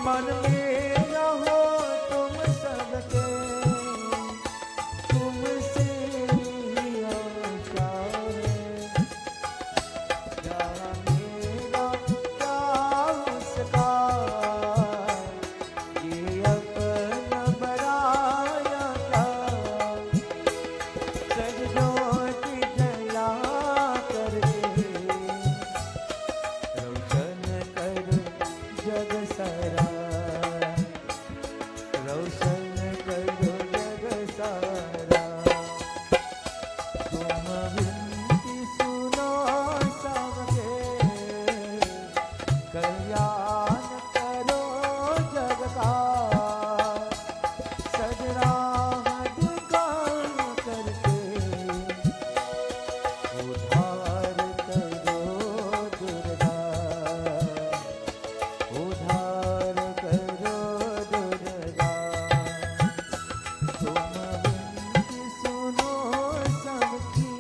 मन में रहो तुम सबके, तुमसे ही आशा है। क्या मेरा क्या उसका, ये अपना बनाया क्या। सजदों की जला करके रोशन कर जग सारा, रोशन करो जग सारा। तुम विनती सुनो सबके, कल्याण करो जग का। सजराह दिखाओ करके उद्धार करो दुर्गा, उद्धार करो दुर्गा। तुम विनती सुनो सबकी।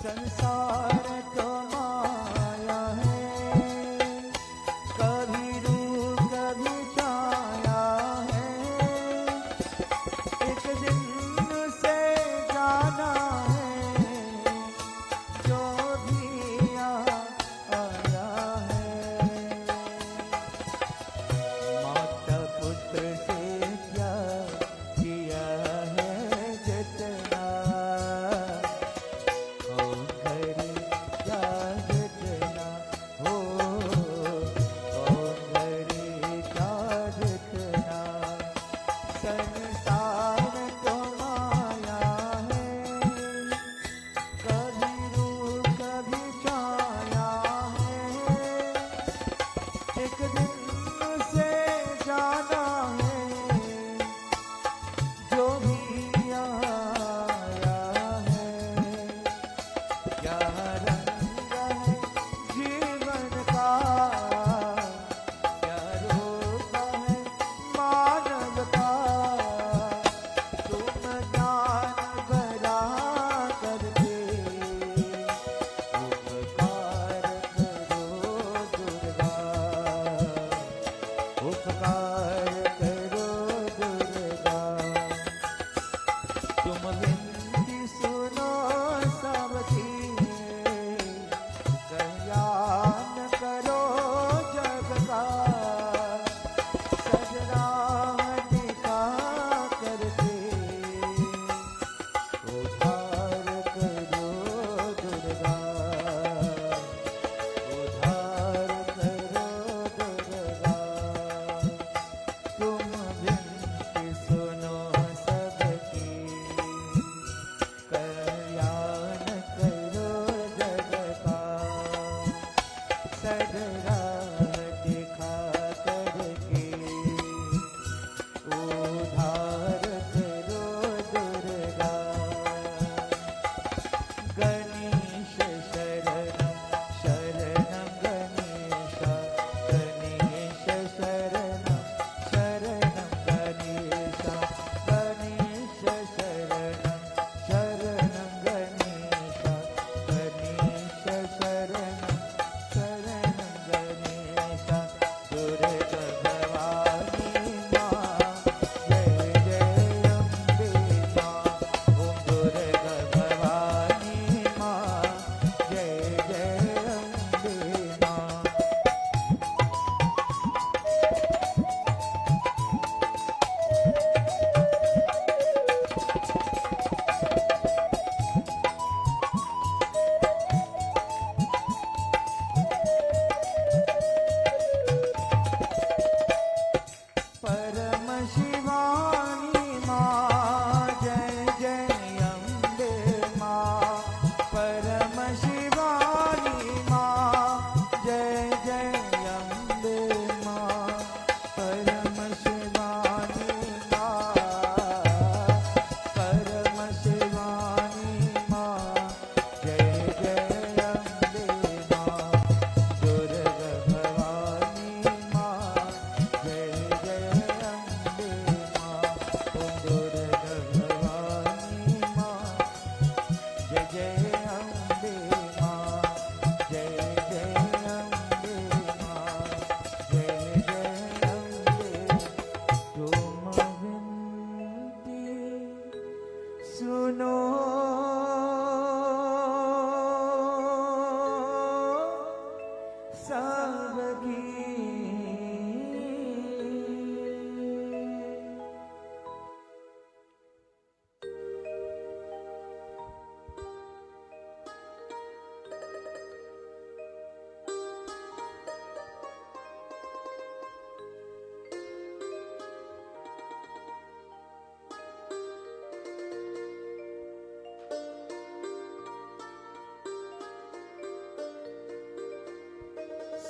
संसार तो माया है, कभी रूप कभी छाया है। एक दिन से जाना है, जो भी आया है। माता पुत्र से क्या किया है जितना, ओ घर क्या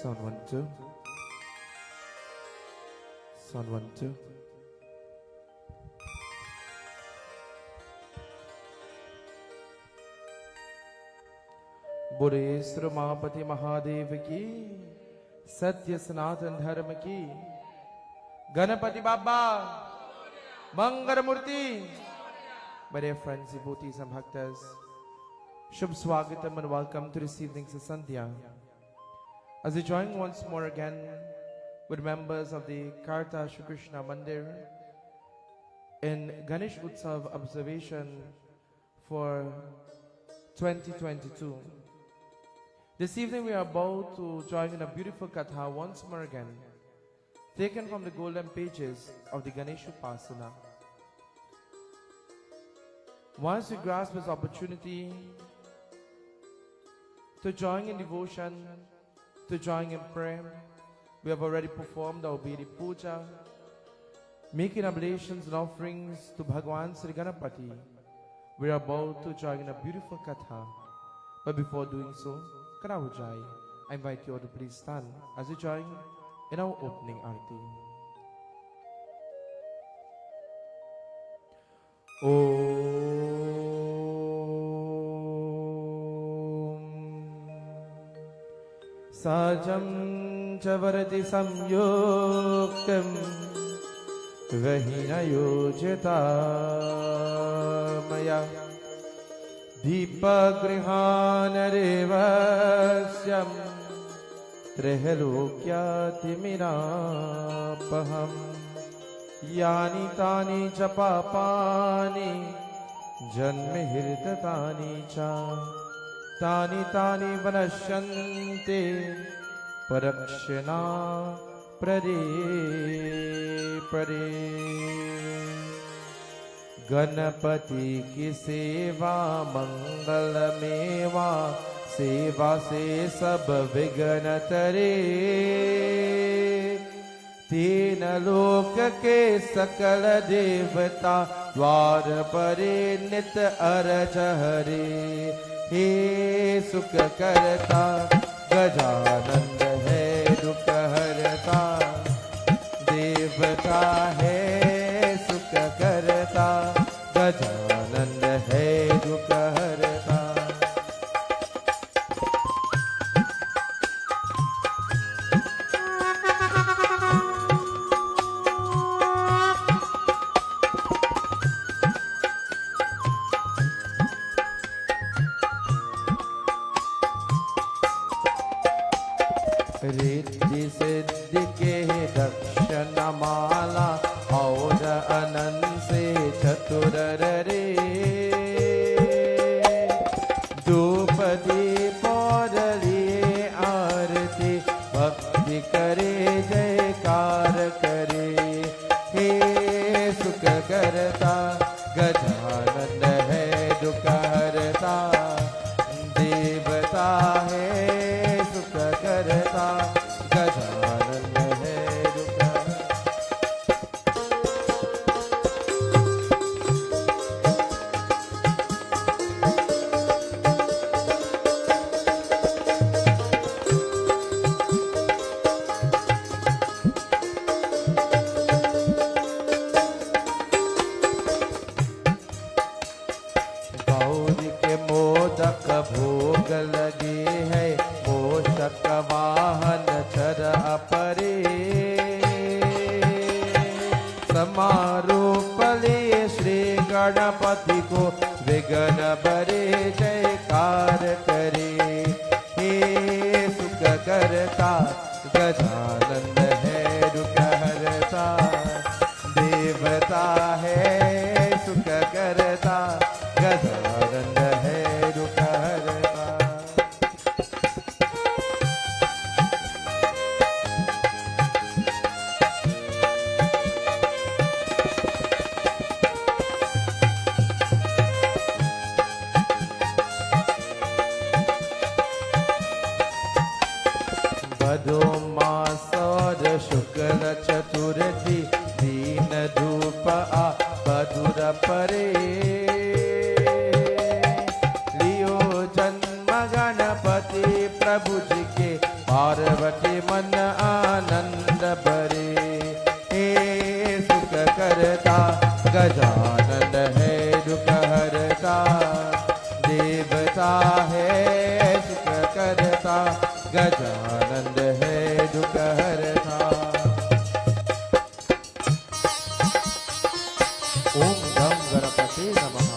Sound 1 2. Sound 1 2. बोले श्रमापति महादेव की, सत्य सनातन धर्म की, गणपति बाबा मंगल मूर्ति. My dear friends, devotees and bhaktas, Shubh Swagatam and welcome to this evening's Sandhya. As we join once more again with members of the Karta Shri Krishna Mandir in Ganesh Ustav observation for 2022. This evening we are about to join in a beautiful katha once more again, taken from the golden pages of the Ganesh Upasana. Once we grasp this opportunity to join in devotion, to join in prayer, we have already performed our Vedi Puja, making oblations and offerings to Bhagwan Sri Ganapati. We are about to join in a beautiful katha. But before doing so, Karavujai, I invite you all to please stand as we join in our opening arti. Sajam chavarati samyuktam vahina yojita maya Deepagrihanarevashyam Trihalokyatimiraapaham Yani tani cha papani Janme hirdatani cha Tani tani vanashyante Parakshana prade prade Ganpati की सेवा मंगल मेवा सेवा से सब विघ्न तरे तीन लोक के सकल देवता द्वार परे नित अरज हरे हे सुख करता गजानंद है दुख हरता देवता है सुख करता गजानंद है दुख हरता रिद्धि सिद्धि के दक्षिण माला और अनंत से चतुर रे धूप दीप और लिए आरती भक्ति करे जयकार करे हे सुख करता गजानंद है दुख हरता देवता है सुख करता गजानंद है दुख गौरी के मोदक भोग लगे है मोषक वाहन चर अपरे समारोह ले श्री गणपति को विघ्न बरे जयकार करे हे सुख करता गजानंद है दुख हरता देवता है सुख करता गजानंद है दुख हरता भदो मास और शुक्ल चतुर्थी दीन धूप आ बधुर परे लियो जन्म गणपति प्रभु जी के पार्वती मन आनंद भरे। हे सुख करता गजानन है दुख हरता, देवता है सुख करता गजानन है दुख हरता। ओम गम गणपते नमः।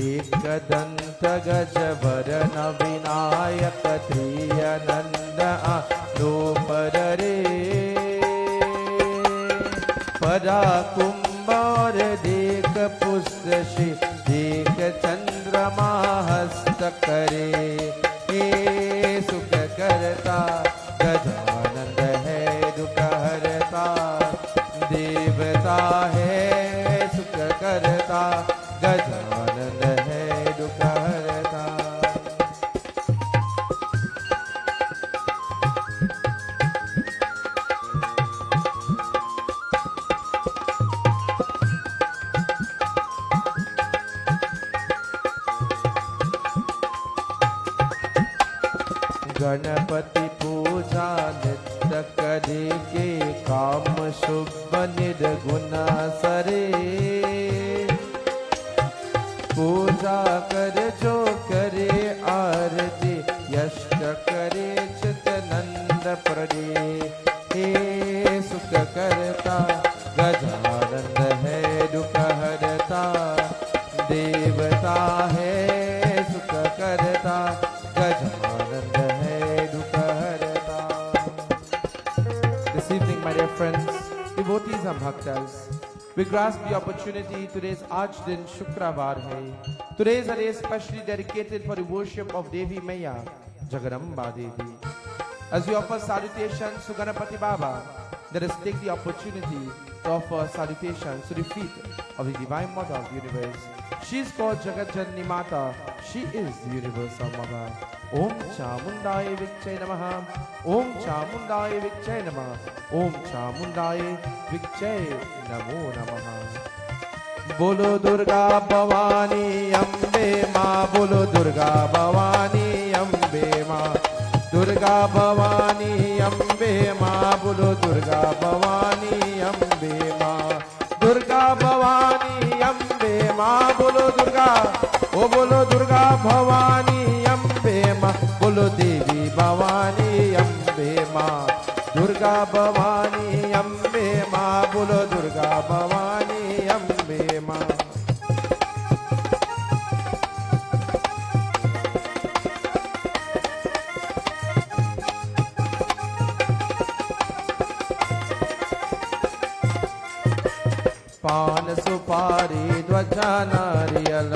एकदंत गजवरन विनायक त्रियनंद आलोपर रे। परा कुंभर देख पुष्ट श्री देख चंद्रमा हस्त करे। हे सुख करता गजानंद है दुख हरता, देवता है सुख करता गजानंद है दुख हरता। गणपति पूजा नित्य करे के काम शुभ निर्गुण सरे। पूजा कर जो करे आरती यश करे चितनंद पड़े। हे सुख करता गजानंद है दुख हरता, देवता है सुख करता गजानंद है दुख हरता। This evening, my dear friends, devotees and bhaktas, we grasp the opportunity. Today's Archdin Shukravar hai. Today is a day specially dedicated for the worship of Devi Maya, Jagadamba Devi. As we offer salutations to Ganapati Baba, let us take the opportunity to offer salutations to the feet of the Divine Mother of the Universe. She is called Jagat Janni Mata. She is the Universal Mother. Om Chamundaya Vikchai Namaha. Om Chamundaya Vikchai Namaha. Om Chamundaya Vikchai Namo Namaha. बोलो दुर्गा भवानी अम्बे माँ, बोलो दुर्गा भवानी अम्बे माँ। दुर्गा भवानी अम्बे माँ, बोलो दुर्गा भवानी अम्बे माँ। दुर्गा भवानी अम्बे माँ, बोलो दुर्गा, ओ बोलो दुर्गा भवानी अम्बे माँ, बोलो देवी भवानी अम्बे माँ। दुर्गा भवानी अम्बे माँ, बोलो दुर्गा भवानी अम्बे माँ। पान सुपारी ध्वजा नारियल,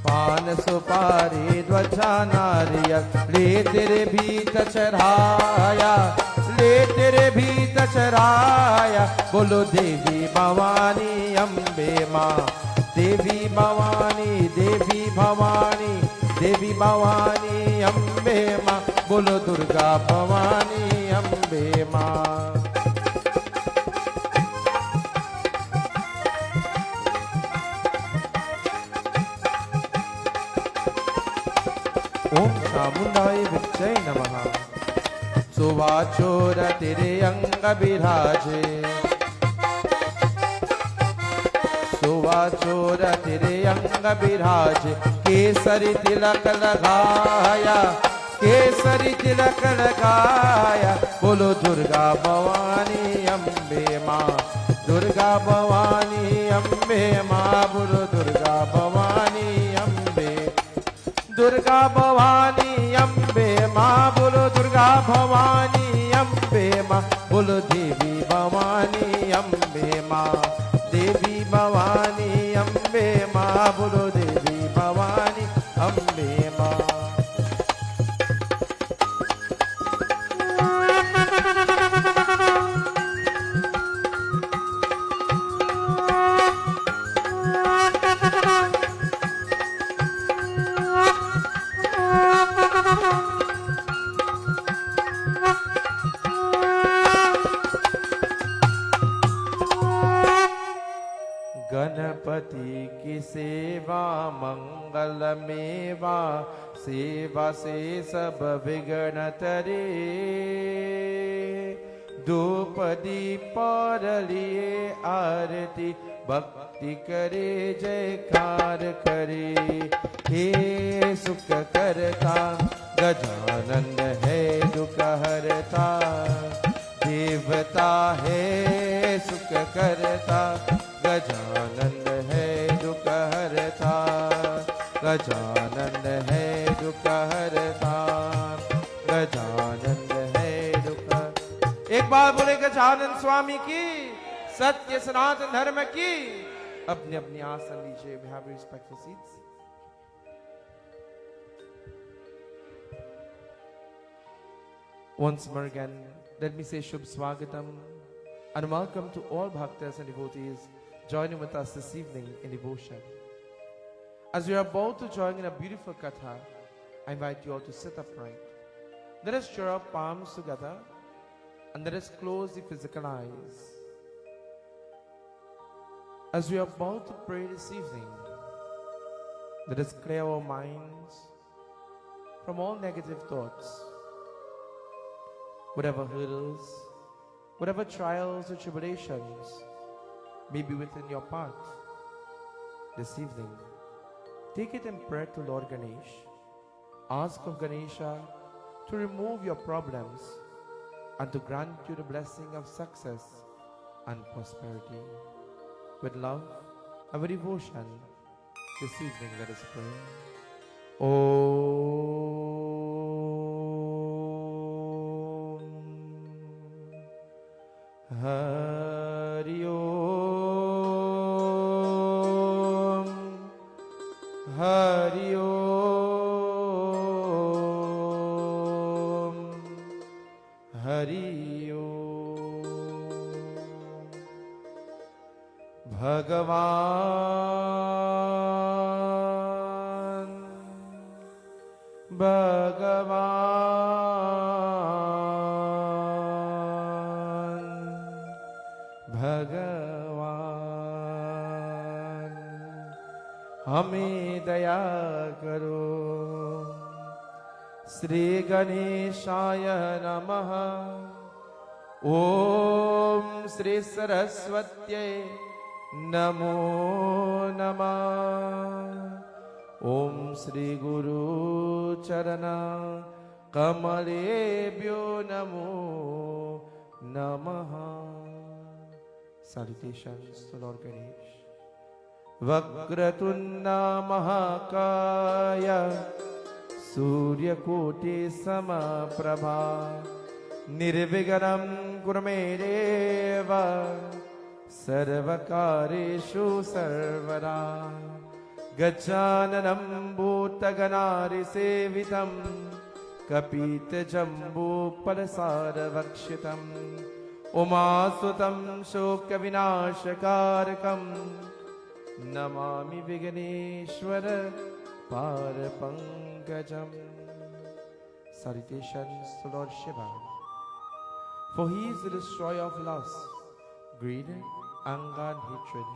पान सुपारी ध्वजा नारियल, ले तेरे भीत चढ़ाया, ले तेरे भीत चढ़ाया। बोलो देवी भवानी अम्बे माँ, देवी भवानी, देवी भवानी, देवी भवानी अम्बे माँ। बोलो दुर्गा भवानी अम्बे माँ। ओम चामुंडाय विच्चय नमः। सुवाचोर तेरे अंग विराजे, सुवाचोर तेरे अंग विराजे। केसरी तिलक लगाया, केसरी तिलक लगाया। बोलो दुर्गा भवानी अम्बे माँ, दुर्गा भवानी अम्बे माँ। बोलो दुर्गा भवानी अम्बे, दुर्गा भवानी अम्बे माँ। बोलो दुर्गा भवानी अम्बे माँ। बोलो देवी भवानी अम्बे माँ, देवी भवानी अम्बे माँ। बोलो देवी भवानी अम्बे माँ। पति की सेवा मंगल मेवा, सेवा से सब विघ्न तरे। धूप दीप और लिए आरती, भक्ति करे जयकार करे। हे सुख करता गजानन है दुख हरता, देवता है सुख करता गजानन है दुख हरता, गजानन है दुख हरता, गजानन है दुख। एक बार बोले गजानन स्वामी की, सत्य सनातन धर्म की। अपने अपने आसन लीजिए। We have respectful seats. Once more again, let me say Shubh Swagatam and welcome to all bhaktas and devotees joining with us this evening in devotion. As we are about to join in a beautiful katha, I invite you all to sit upright. Let us draw our palms together and let us close the physical eyes. As we are about to pray this evening, let us clear our minds from all negative thoughts. Whatever hurdles, whatever trials or tribulations may be within your path this evening, take it in prayer to Lord Ganesh. Ask of Ganesha to remove your problems and to grant you the blessing of success and prosperity. With love and with devotion, this evening let us pray. Hari Om, Hari Om, Hari Om. Bhagavan, Bhagavan, Bhagavan, हमें दया करो। श्री गणेशाय नमः। ओम श्री सरस्वत्यै नमो नमः। ओम श्री गुरु चरण कमलेभ्यो नमो नमः। Salutations to Lord Ganesh. Vakratunna Mahakaya Suryakoti Samaprabha Nirviganam Kurumedeva Sarvakareshu Sarvada Gajananam Bhutaganari Sevitam Kapita Jambu Palasara Vakshitam Umasutam Shoka Vinashakarakam Namami Viganeshwara Parapankajam. Salutations to Lord Shiva. For he is the destroyer of lust, greed, anger and hatred.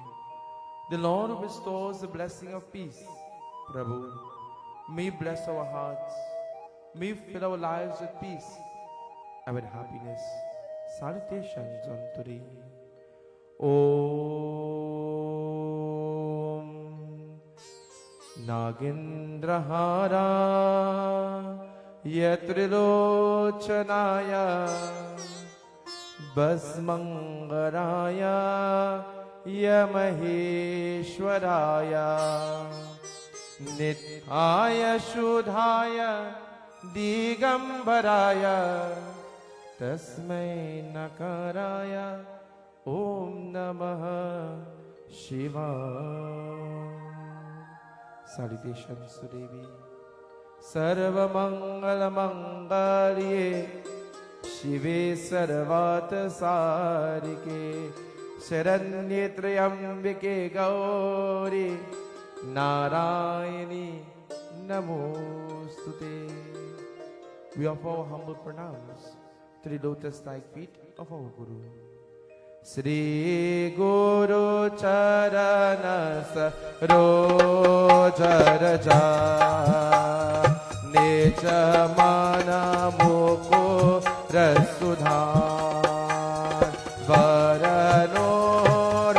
The Lord who bestows the blessing of peace. Prabhu, may bless our hearts. May fill our lives with peace and with happiness. Salutations unto thee. Om Nagendrahara Yatrilochanaya Basmangaraya Yamaheshwaraya Nithaya Shudhaya Digambaraya Tasmai Nakaraya Om Namaha Shivaya. Salutations to Devi. Sarva Mangala Mangalye Shive Sarvata Sarike Sharanye Trayambike Gauri Narayani Namostute. We offer our humble pranams to the lotus-like feet of our Guru. Shri गुरु चरण सरोज रजा निज मन मुकुर सुधार वरनो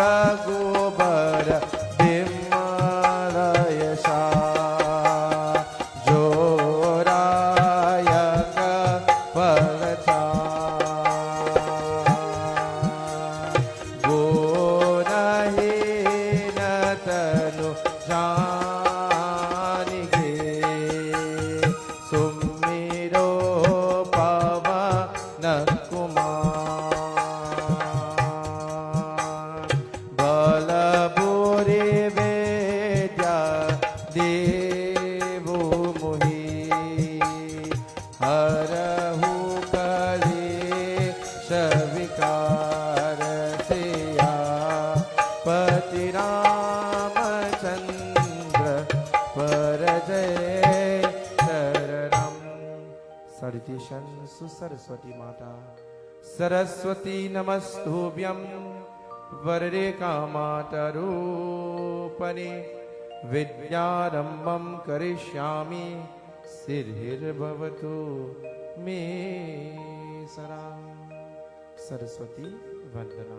रघुबर बिमल यशा जोरायक परचा गुणहीन तनु जानिगे सुमिरो पवन कुमार बल बुरे वेद्या देवो मुहि हरहु कलेश विकार सिया पति रामचंद्र पर जय शरणम। सरितेशन सुसरस्वती माता सरस्वती नमस्तुभ्यं वरदे कामातरूपिणे विद्यारम्भं करिष्यामि सिद्धिर्भवतु मे सदा। सरस्वती वंदना।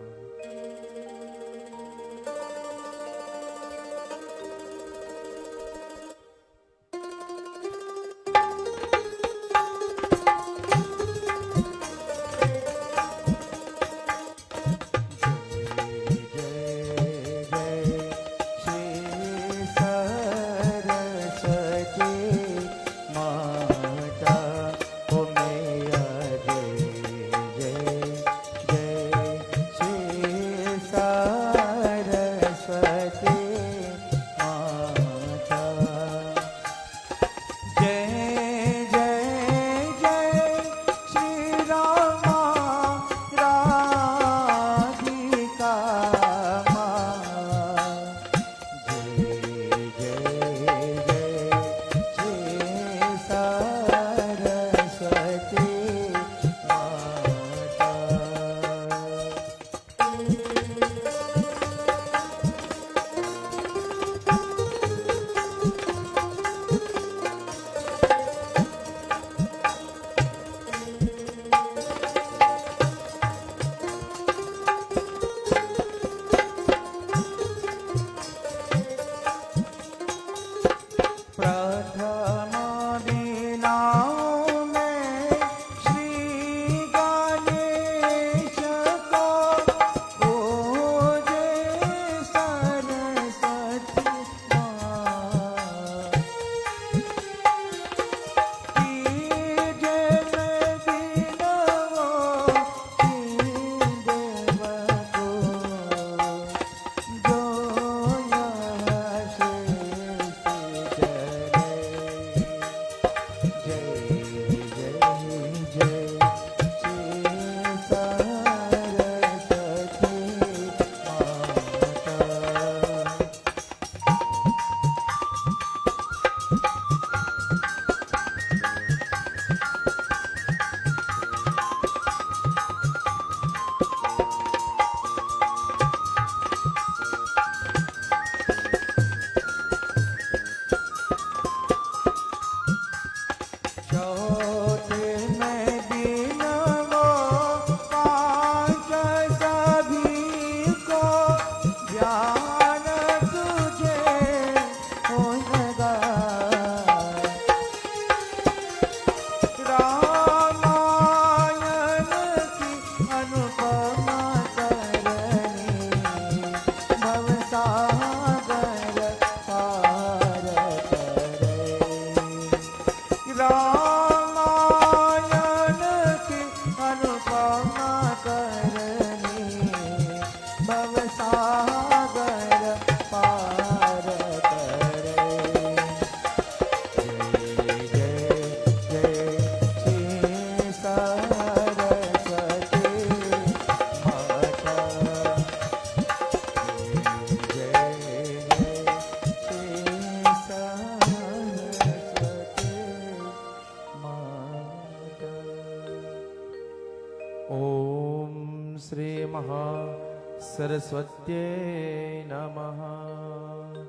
Sri Maha Saraswatye Namaha.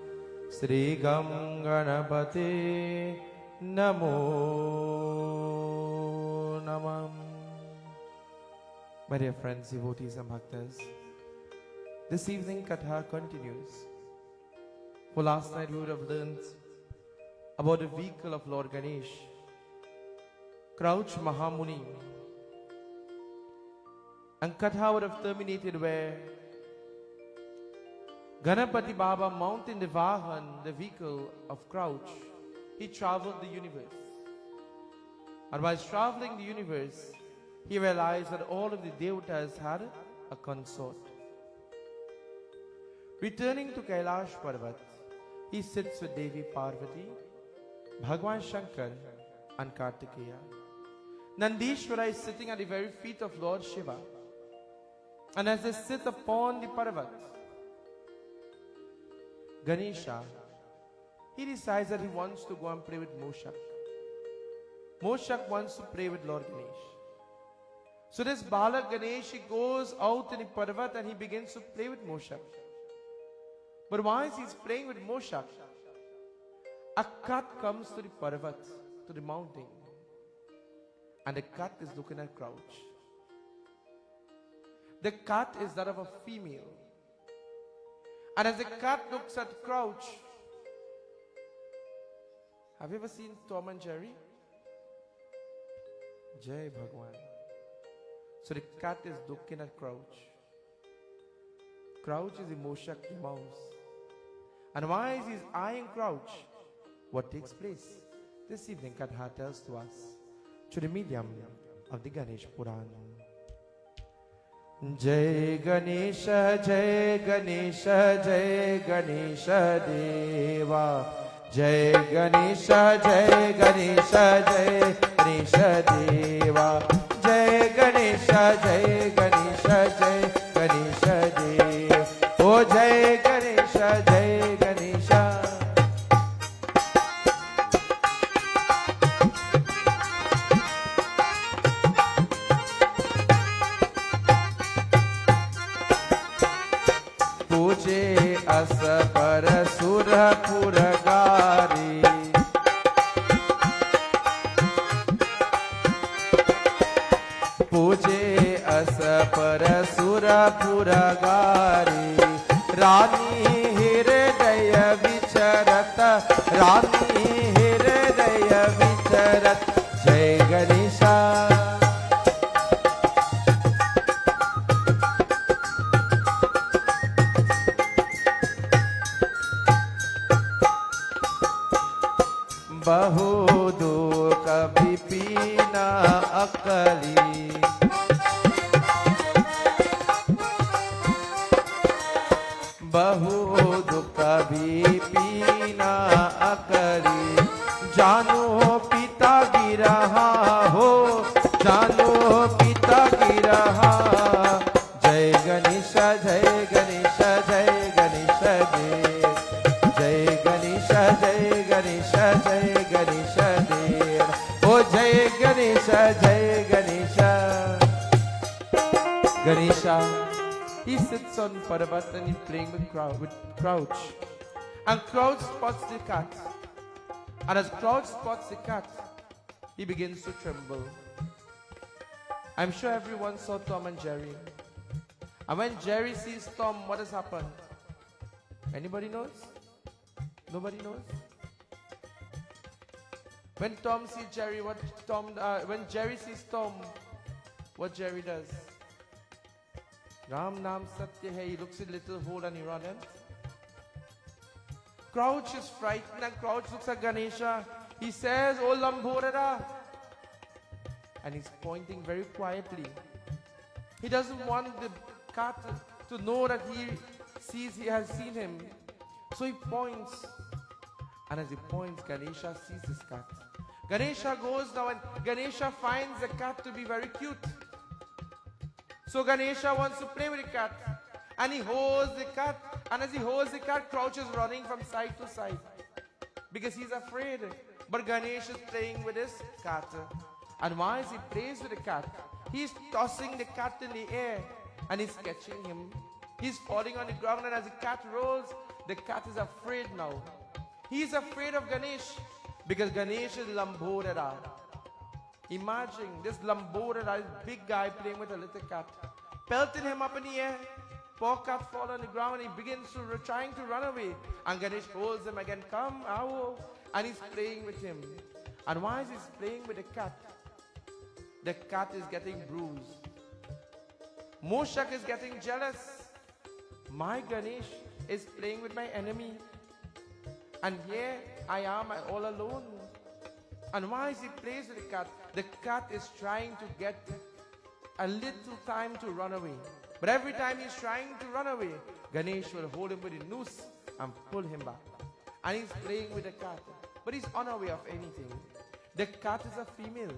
Sri Gam Ganapate Namo Namam. My dear friends, devotees and bhaktas, this evening katha continues. For last night we would have learned about the vehicle of Lord Ganesh, Crouch Mahamuni. And katha would have terminated where Ganapati Baba mounting the Vahan, the vehicle of Crouch, he traveled the universe. And while traveling the universe, he realized that all of the devotees had a consort. Returning to Kailash Parvat, he sits with Devi Parvati, Bhagwan Shankar and Kartikeya. Nandishwara is sitting at the very feet of Lord Shiva. And as they sit upon the Parvat, Ganesha, he decides that he wants to go and play with Mushak. Mushak wants to play with Lord Ganesh. So this Balak Ganesh, he goes out in the Parvat and he begins to play with Mushak. But while he's playing with Mushak, a cat comes to the Parvat, to the mountain. And the cat is looking at Crouch. The cat is that of a female. And as the cat looks at Crouch, have you ever seen Tom and Jerry? Jai Bhagwan. So the cat is looking at Crouch. Crouch is the Mushak, the mouse. And while he's eyeing Crouch, what takes place? This evening Katha tells to us through the medium of the Ganesh Puran. Jai Ganesha, Jai Ganesha, Jai Ganesha Deva. Jai Ganesha, Jai Ganesha, Jai Ganesha Deva. Jai Ganesha, Jai Ganesha, Jai Ganesha Deva. Oh Jai Ganesha, Jai Ganesha. Puje asapara sura puragari. Puje asapara sura puragari. Rani hirdaya vicharata. Rani hirdaya vicharat. Jai Ganesha. Bahu dukha vipina akali. Bahu dukha vipina akali. Jano pita giraha ho. Jano pita giraha. Jai Ganesha, Jai Ganesha, Jai Ganesha Dev. Jai Ganesha, Jai Ganesha, Jai Ganesha Dev. Oh Jai Ganesha, Jai Ganesha. Ganesha, he sits on Parvat and he's playing with Crouch. And Crouch spots the cat. And as Crouch spots the cat, he begins to tremble. I'm sure everyone saw Tom and Jerry. And when Jerry sees Tom, what has happened? Anybody knows? Nobody knows? When Tom sees Jerry, when Jerry sees Tom, what Jerry does? Ram Nam Satya Hai, he looks at little hole and he runs. Crouch is frightened and Crouch looks at Ganesha. He says, "Oh Lambhorada." And he's pointing very quietly. He doesn't want the cat to know that he has seen him. So he points. And as he points, Ganesha sees this cat. Ganesha goes now and Ganesha finds the cat to be very cute. So Ganesha wants to play with the cat. And he holds the cat. And as he holds the cat, Crouch is running from side to side. Because he's afraid. But Ganesh is playing with his cat. And while he plays with the cat, he's tossing the cat in the air. and he's catching him. He's falling on the ground, and as the cat rolls, the cat is afraid now. He's afraid of Ganesh because Ganesh is Lambodara. Imagine this Lambodara, this big guy playing with a little cat, pelting him up in the air. Poor cat falls on the ground and he begins trying to run away. And Ganesh holds him again, come, ow, and he's playing with him. And while he's playing with the cat is getting bruised. Mushak is getting jealous. My Ganesh is playing with my enemy. And here I am all alone. And while he plays with the cat is trying to get a little time to run away. But every time he's trying to run away, Ganesh will hold him with a noose and pull him back. And he's playing with the cat, but he's unaware of anything. The cat is a female.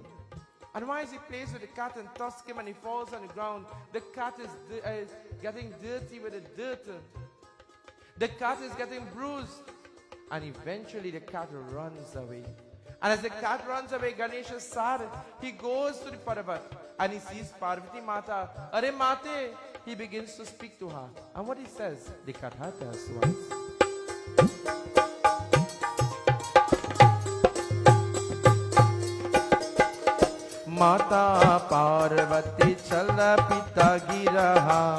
And while he plays with the cat and tusks him and he falls on the ground, the cat is getting dirty with the dirt. The cat is getting bruised. And eventually the cat runs away. And as the cat runs away, Ganesh is sad. He goes to the Parvat and he sees Parvati Mata. Are Mate! He begins to speak to her. And what he says, the katha tells once. Mata Parvati chala pita giraha.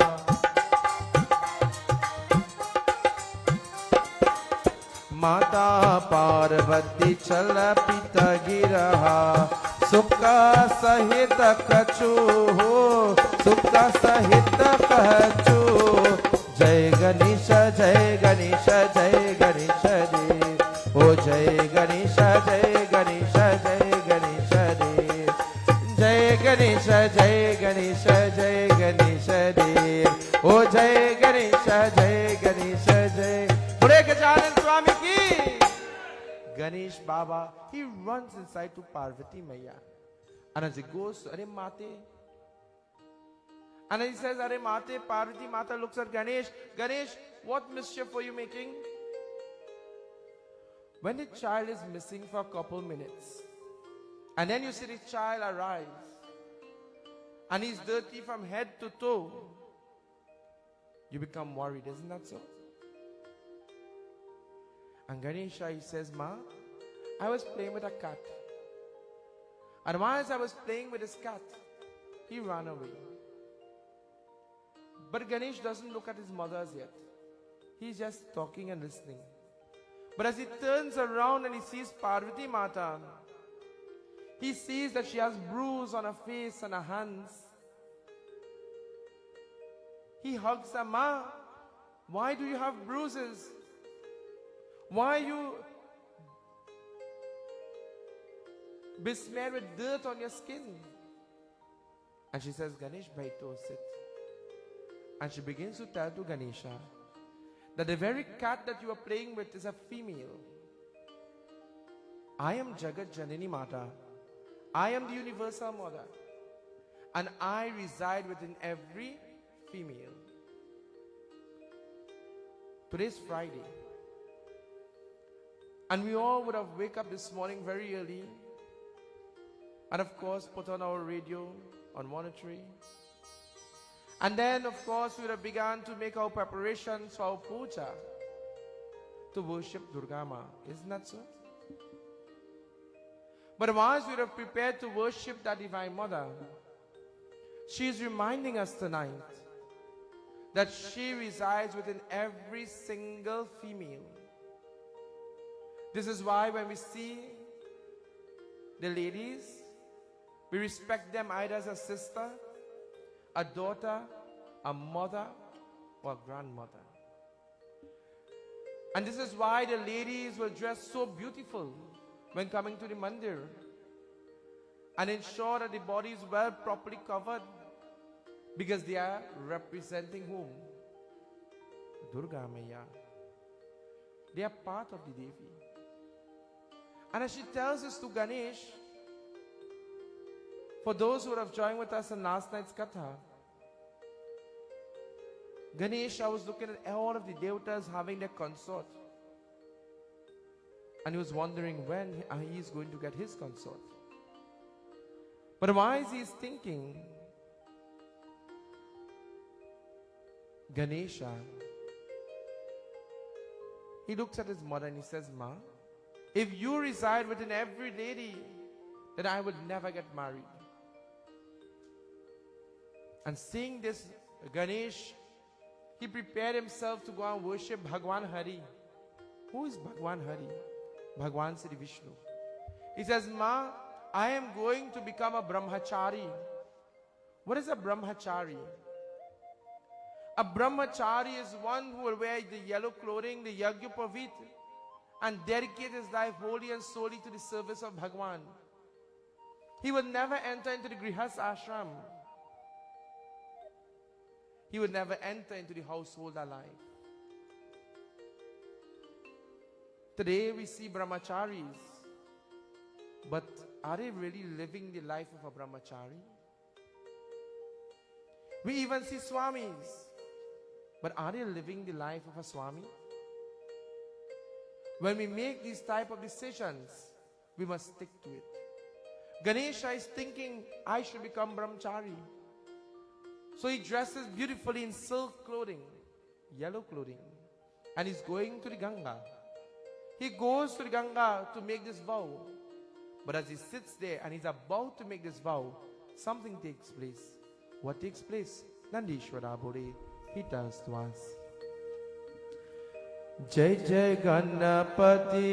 Mata Parvati chala pita giraha. Sukha sahita kachu ho. Sukha sahita kachu. Jai Ganesha, Jai Ganesha, Jai Ganesha De. Oh Jai Ganesha, Jai Ganesha, Jai Ganesha De. Jai Ganesha, Jai Ganesha, Jai Ganesha De. Oh Jai Ganesha, Jai Ganesha, Jai. Pure Gajanan Swami ki. Ganesh Baba, he runs inside to Parvati Maya. And as he goes to Are Mate. And he says, Are Mate, Parvati Mata looks at Ganesh. Ganesh, what mischief were you making? When the child is missing for a couple minutes, and then you see the child arrives, and he's dirty from head to toe, you become worried, isn't that so? And Ganesha, he says, Ma, I was playing with a cat. And whilst I was playing with his cat, he ran away. But Ganesh doesn't look at his mother as yet. He's just talking and listening. But as he turns around and he sees Parvati Mata, he sees that she has bruise on her face and her hands. He hugs her. Ma, why do you have bruises? Why are you besmeared with dirt on your skin? And she says, Ganesh, baito, sit. And she begins to tell to Ganesha that the very cat that you are playing with is a female. I am Jagat Janani Mata. I am the universal mother. And I reside within every female. Today is Friday. And we all would have wake up this morning very early. And of course, put on our radio on monitoring. And then, of course, we would have begun to make our preparations for our puja to worship Durga Ma. Isn't that so? But once we would have prepared to worship that Divine Mother, she is reminding us tonight that she resides within every single female. This is why when we see the ladies, we respect them either as a sister, a daughter, a mother, or a grandmother. And this is why the ladies will dress so beautiful when coming to the mandir and ensure that the body is well properly covered, because they are representing whom? Durga Maya. They are part of the Devi. And as she tells us to Ganesh, for those who would have joined with us in last night's katha, Ganesh, I was looking at all of the devotees having their consort. And he was wondering when he is going to get his consort. But why is he thinking Ganesha, he looks at his mother and he says, Ma, if you reside within every lady, then I would never get married. And seeing this, Ganesh, he prepared himself to go and worship Bhagwan Hari. Who is Bhagwan Hari? Bhagwan Sri Vishnu. He says, Ma, I am going to become a brahmachari. What is a brahmachari? A brahmachari is one who will wear the yellow clothing, the Yagyapavit, and dedicate his life wholly and solely to the service of Bhagwan. He will never enter into the Grihas ashram. He will never enter into the household alive. Today we see brahmacharis, but are they really living the life of a brahmachari? We even see swamis, but are they living the life of a swami? When we make these type of decisions, we must stick to it. Ganesha is thinking, I should become brahmachari. So he dresses beautifully in silk clothing, yellow clothing, and he's going to the Ganga. He goes to the Ganga to make this vow. But as he sits there and he's about to make this vow, something takes place. What takes place? Nandishwara Bode, he tells to us. Jai Jai Ganapati,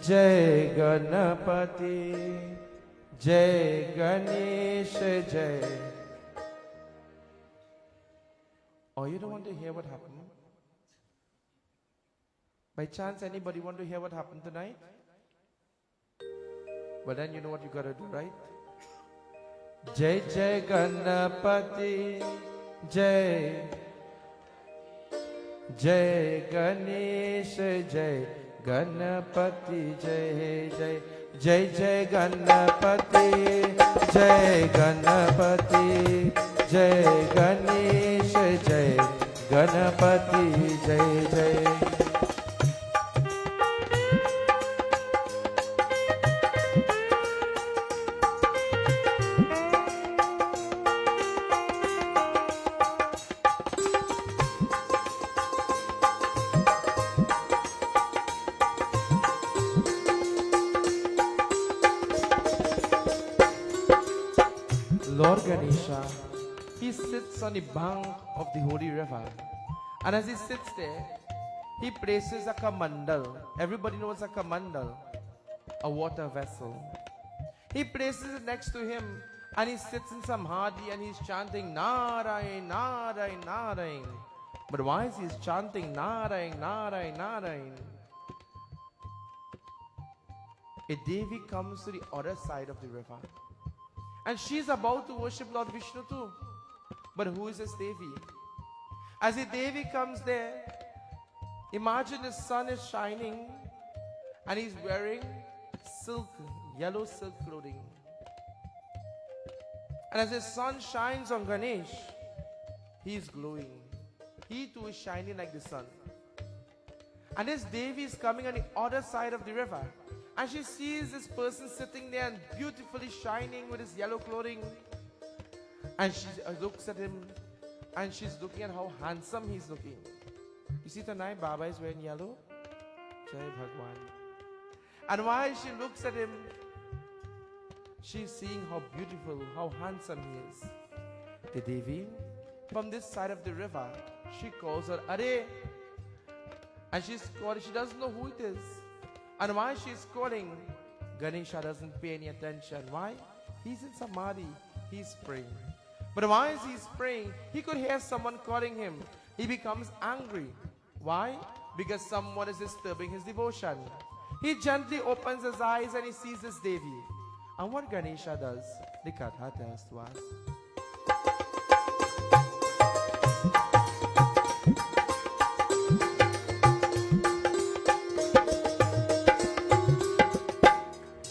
Jai Ganapati, Jai Ganesha Jai. Oh, you don't want to hear what happened? By chance, anybody want to hear what happened tonight? But then you know what you gotta do, right? Jai Jai Ganapati, Jai Jai Ganesha Jai Ganapati Jai Jai Jai Jai Ganapati, Jai Ganapati, Jai Ganesha Jai Ganapati Jai Jai. Lord Ganesha, he sits on the bank of the holy river, and as he sits there, he places a kamandal. Everybody knows a kamandal, a water vessel. He places it next to him, and he sits in samadhi and he's chanting Narayan, Narayan, Narayan. But why is he chanting Narayan, Narayan, Narayan? A Devi comes to the other side of the river, and she's about to worship Lord Vishnu too. But who is this Devi? As the Devi comes there, imagine the sun is shining and he's wearing silk, yellow silk clothing. And as the sun shines on Ganesh, he is glowing. He too is shining like the sun. And this Devi is coming on the other side of the river. And she sees this person sitting there and beautifully shining with his yellow clothing. And she looks at him and she's looking at how handsome he's looking. You see tonight Baba is wearing yellow? Jai Bhagwan. And while she looks at him, she's seeing how beautiful, how handsome he is. The Devi, from this side of the river, she calls her Are. And she's calling, she doesn't know who it is. And while she's calling, Ganesha doesn't pay any attention. Why? He's in samadhi. He's praying. But while he's praying, he could hear someone calling him. He becomes angry. Why? Because someone is disturbing his devotion. He gently opens his eyes and he sees this Devi. And what Ganesha does, the katha tells to us.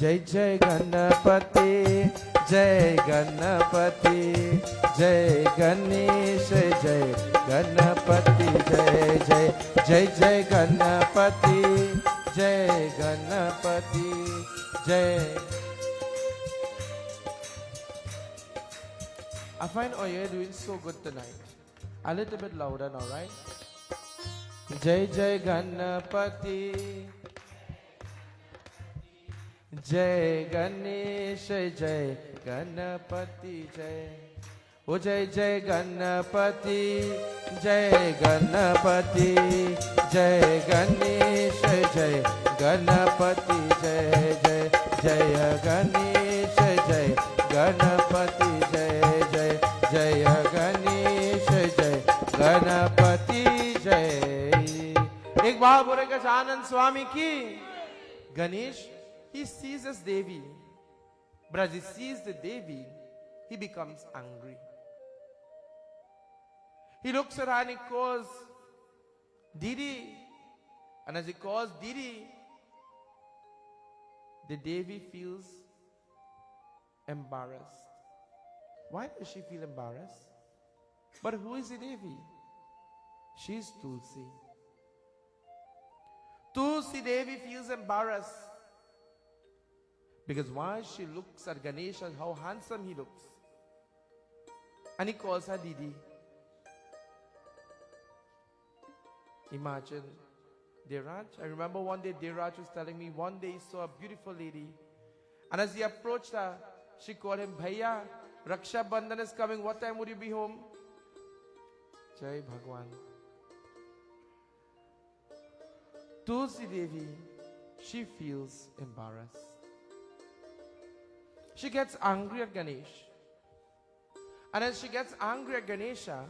Jai Jai Ganapati, Jai Ganapati, Jai Ganesha, Jai Ganapati, Jai Jai Jai Jai Ganapati, Jai Ganapati, Jai. I find Oye doing so good tonight. A little bit louder now, right? Jai Jai Ganapati, Jai Ganesh, Jai Ganapati, Jai. Oh Jai Jai Ganapati, Jai Ganapati, Jai Ganesh, Jai Ganapati, Jai Jai Jai Ganesh, Jai Ganapati, Jai Jai Jai Ganesh, Jai Ganapati, Jai. एक बार बोले गजानन स्वामी की. Ganesh, he sees as Devi, but as he sees the Devi, he becomes angry. He looks at her and he calls Didi. And as he calls Didi, the Devi feels embarrassed. Why does she feel embarrassed? But who is the Devi? She is Tulsi. Tulsi Devi feels embarrassed. Because why? She looks at Ganesha and how handsome he looks. And he calls her Didi. Imagine, Devraj. I remember one day Devraj was telling me one day he saw a beautiful lady. And as he approached her, she called him, Bhaiya, Raksha Bandhan is coming. What time would you be home? Jai Bhagwan. Tulsi Devi, she feels embarrassed. She gets angry at Ganesh. And as she gets angry at Ganesha,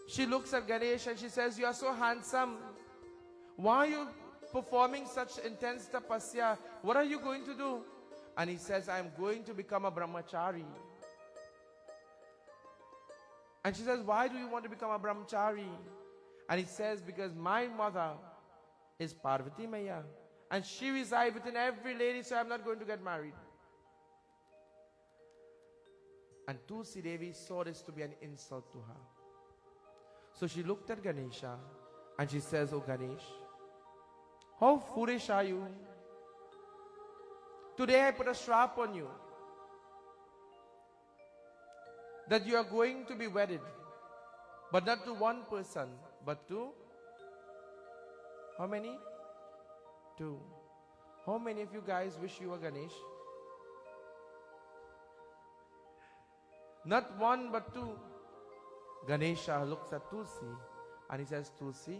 she looks at Ganesh and she says, you are so handsome. Why are you performing such intense tapasya? What are you going to do? And he says, I am going to become a brahmachari. And she says, why do you want to become a brahmachari? And he says, because my mother is Parvati Maya. And she resides within every lady, so I am not going to get married. And Tulsi Devi saw this to be an insult to her. So she looked at Ganesha and she says, oh Ganesh, how foolish are you? Today I put a strap on you that you are going to be wedded, but not to one person, but to how many? Two. How many of you guys wish you were Ganesh? Not one, but two. Ganesha looks at Tulsi and he says, Tulsi,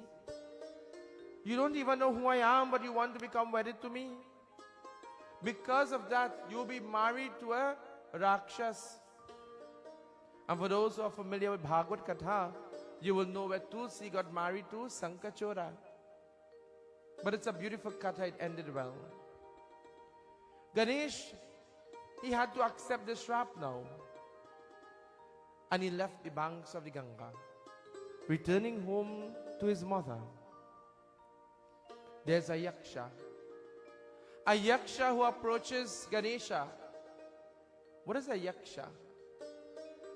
you don't even know who I am, but you want to become wedded to me? Because of that, you'll be married to a Rakshas. And for those who are familiar with Bhagavad Katha, you will know where Tulsi got married to Sankachora. But it's a beautiful Katha, it ended well. Ganesh, he had to accept the shrap now. And he left the banks of the Ganga, returning home to his mother. There's a yaksha who approaches Ganesha. What is a yaksha?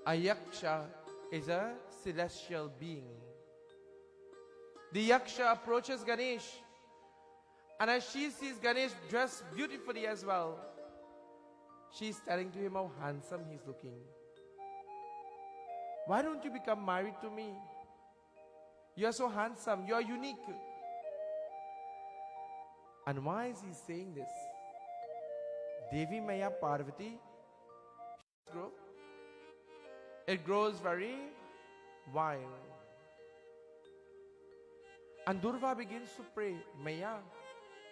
A yaksha is a celestial being. The yaksha approaches Ganesh, and as she sees Ganesh dressed beautifully as well, she's telling to him how handsome he's looking. Why don't you become married to me? You are so handsome, you are unique. And why is he saying this? Devi Maya Parvati, it grows very wild. And Durva begins to pray, Maya,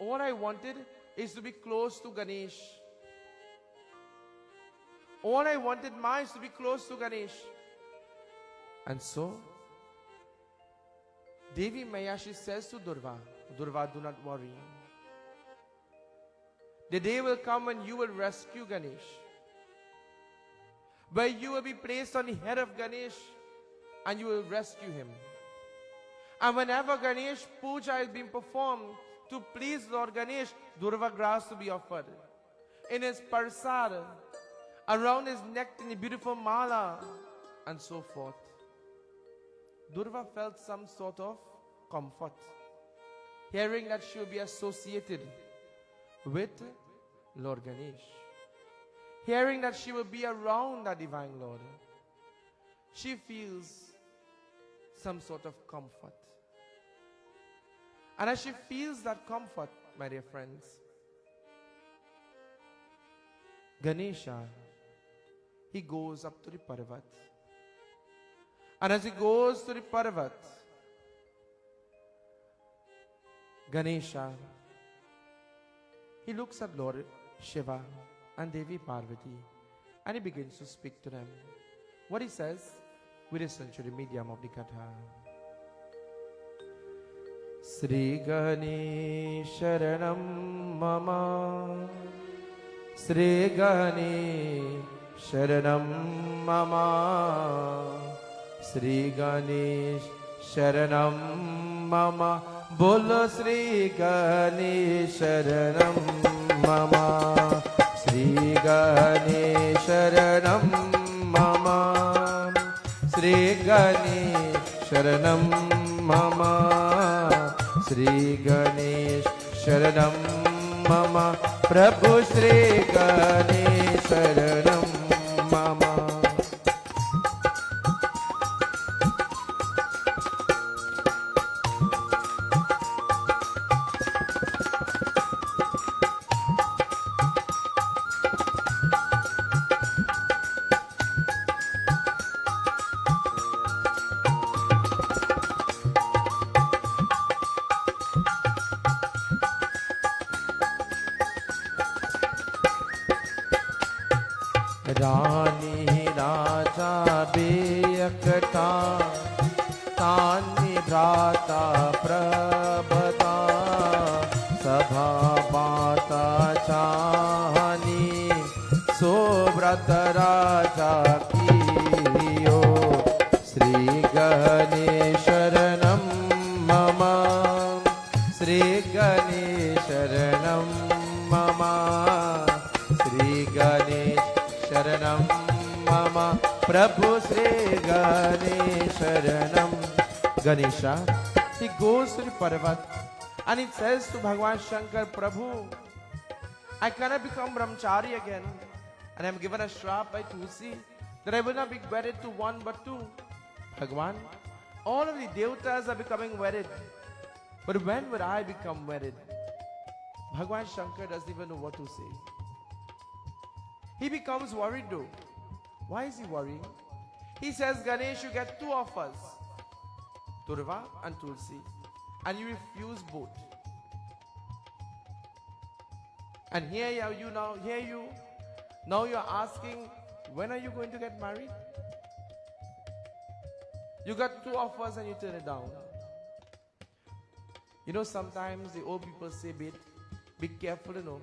all I wanted is to be close to Ganesh. All I wanted, Ma, is to be close to Ganesh. And so, Devi Maya, she says to Durva, Durva, do not worry. The day will come when you will rescue Ganesh, where you will be placed on the head of Ganesh and you will rescue him. And whenever Ganesh Puja is being performed to please Lord Ganesh, Durva grass to be offered. In his parsad, around his neck in the beautiful mala, and so forth. Durva felt some sort of comfort, hearing that she will be associated with Lord Ganesh, hearing that she will be around the Divine Lord. She feels some sort of comfort. And as she feels that comfort, my dear friends, Ganesha, he goes up to the Parvat. And as he goes to the Parvat, Ganesha, he looks at Lord Shiva and Devi Parvati and he begins to speak to them. What he says, we listen to the medium of the katha. Sri Ganesh Sharanam Mama, Sri Ganesh Sharanam Mama, Sri Ganesh Sharanam Mama, Bolo Sri Ganesh Sharanam Mama, Sri Ganesh Sharanam Mama, Sri Ganesh Sharanam Mama, Sri Ganesh Sharanam Mama, Prabhu Sri Ganesh Sharanam Mama. रानी राजा बेयकता तानि भ्राता प्रभता सभा बाता चाहनी सोव्रत राजा कियो श्री गणेश शरणम मम श्री गणेश शरणम मम Shri Ganesh Sharanam Mama Prabhu Sri Ganesh Sharanam. Ganesha, he goes to the Parvat and he says to Bhagwan Shankar, Prabhu, I cannot become brahmachari again and I am given a shrap by Tulsi that I will not be wedded to one but two. Bhagwan, all of the devatas are becoming wedded, but when would I become wedded? Bhagwan Shankar doesn't even know what to say. He becomes worried though. Why is he worrying? He says, Ganesh, you get two offers, Durva and Tulsi, and you refuse both. And here you now you're asking, when are you going to get married? You got two offers and you turn it down. You know, sometimes the old people say, be careful, you know.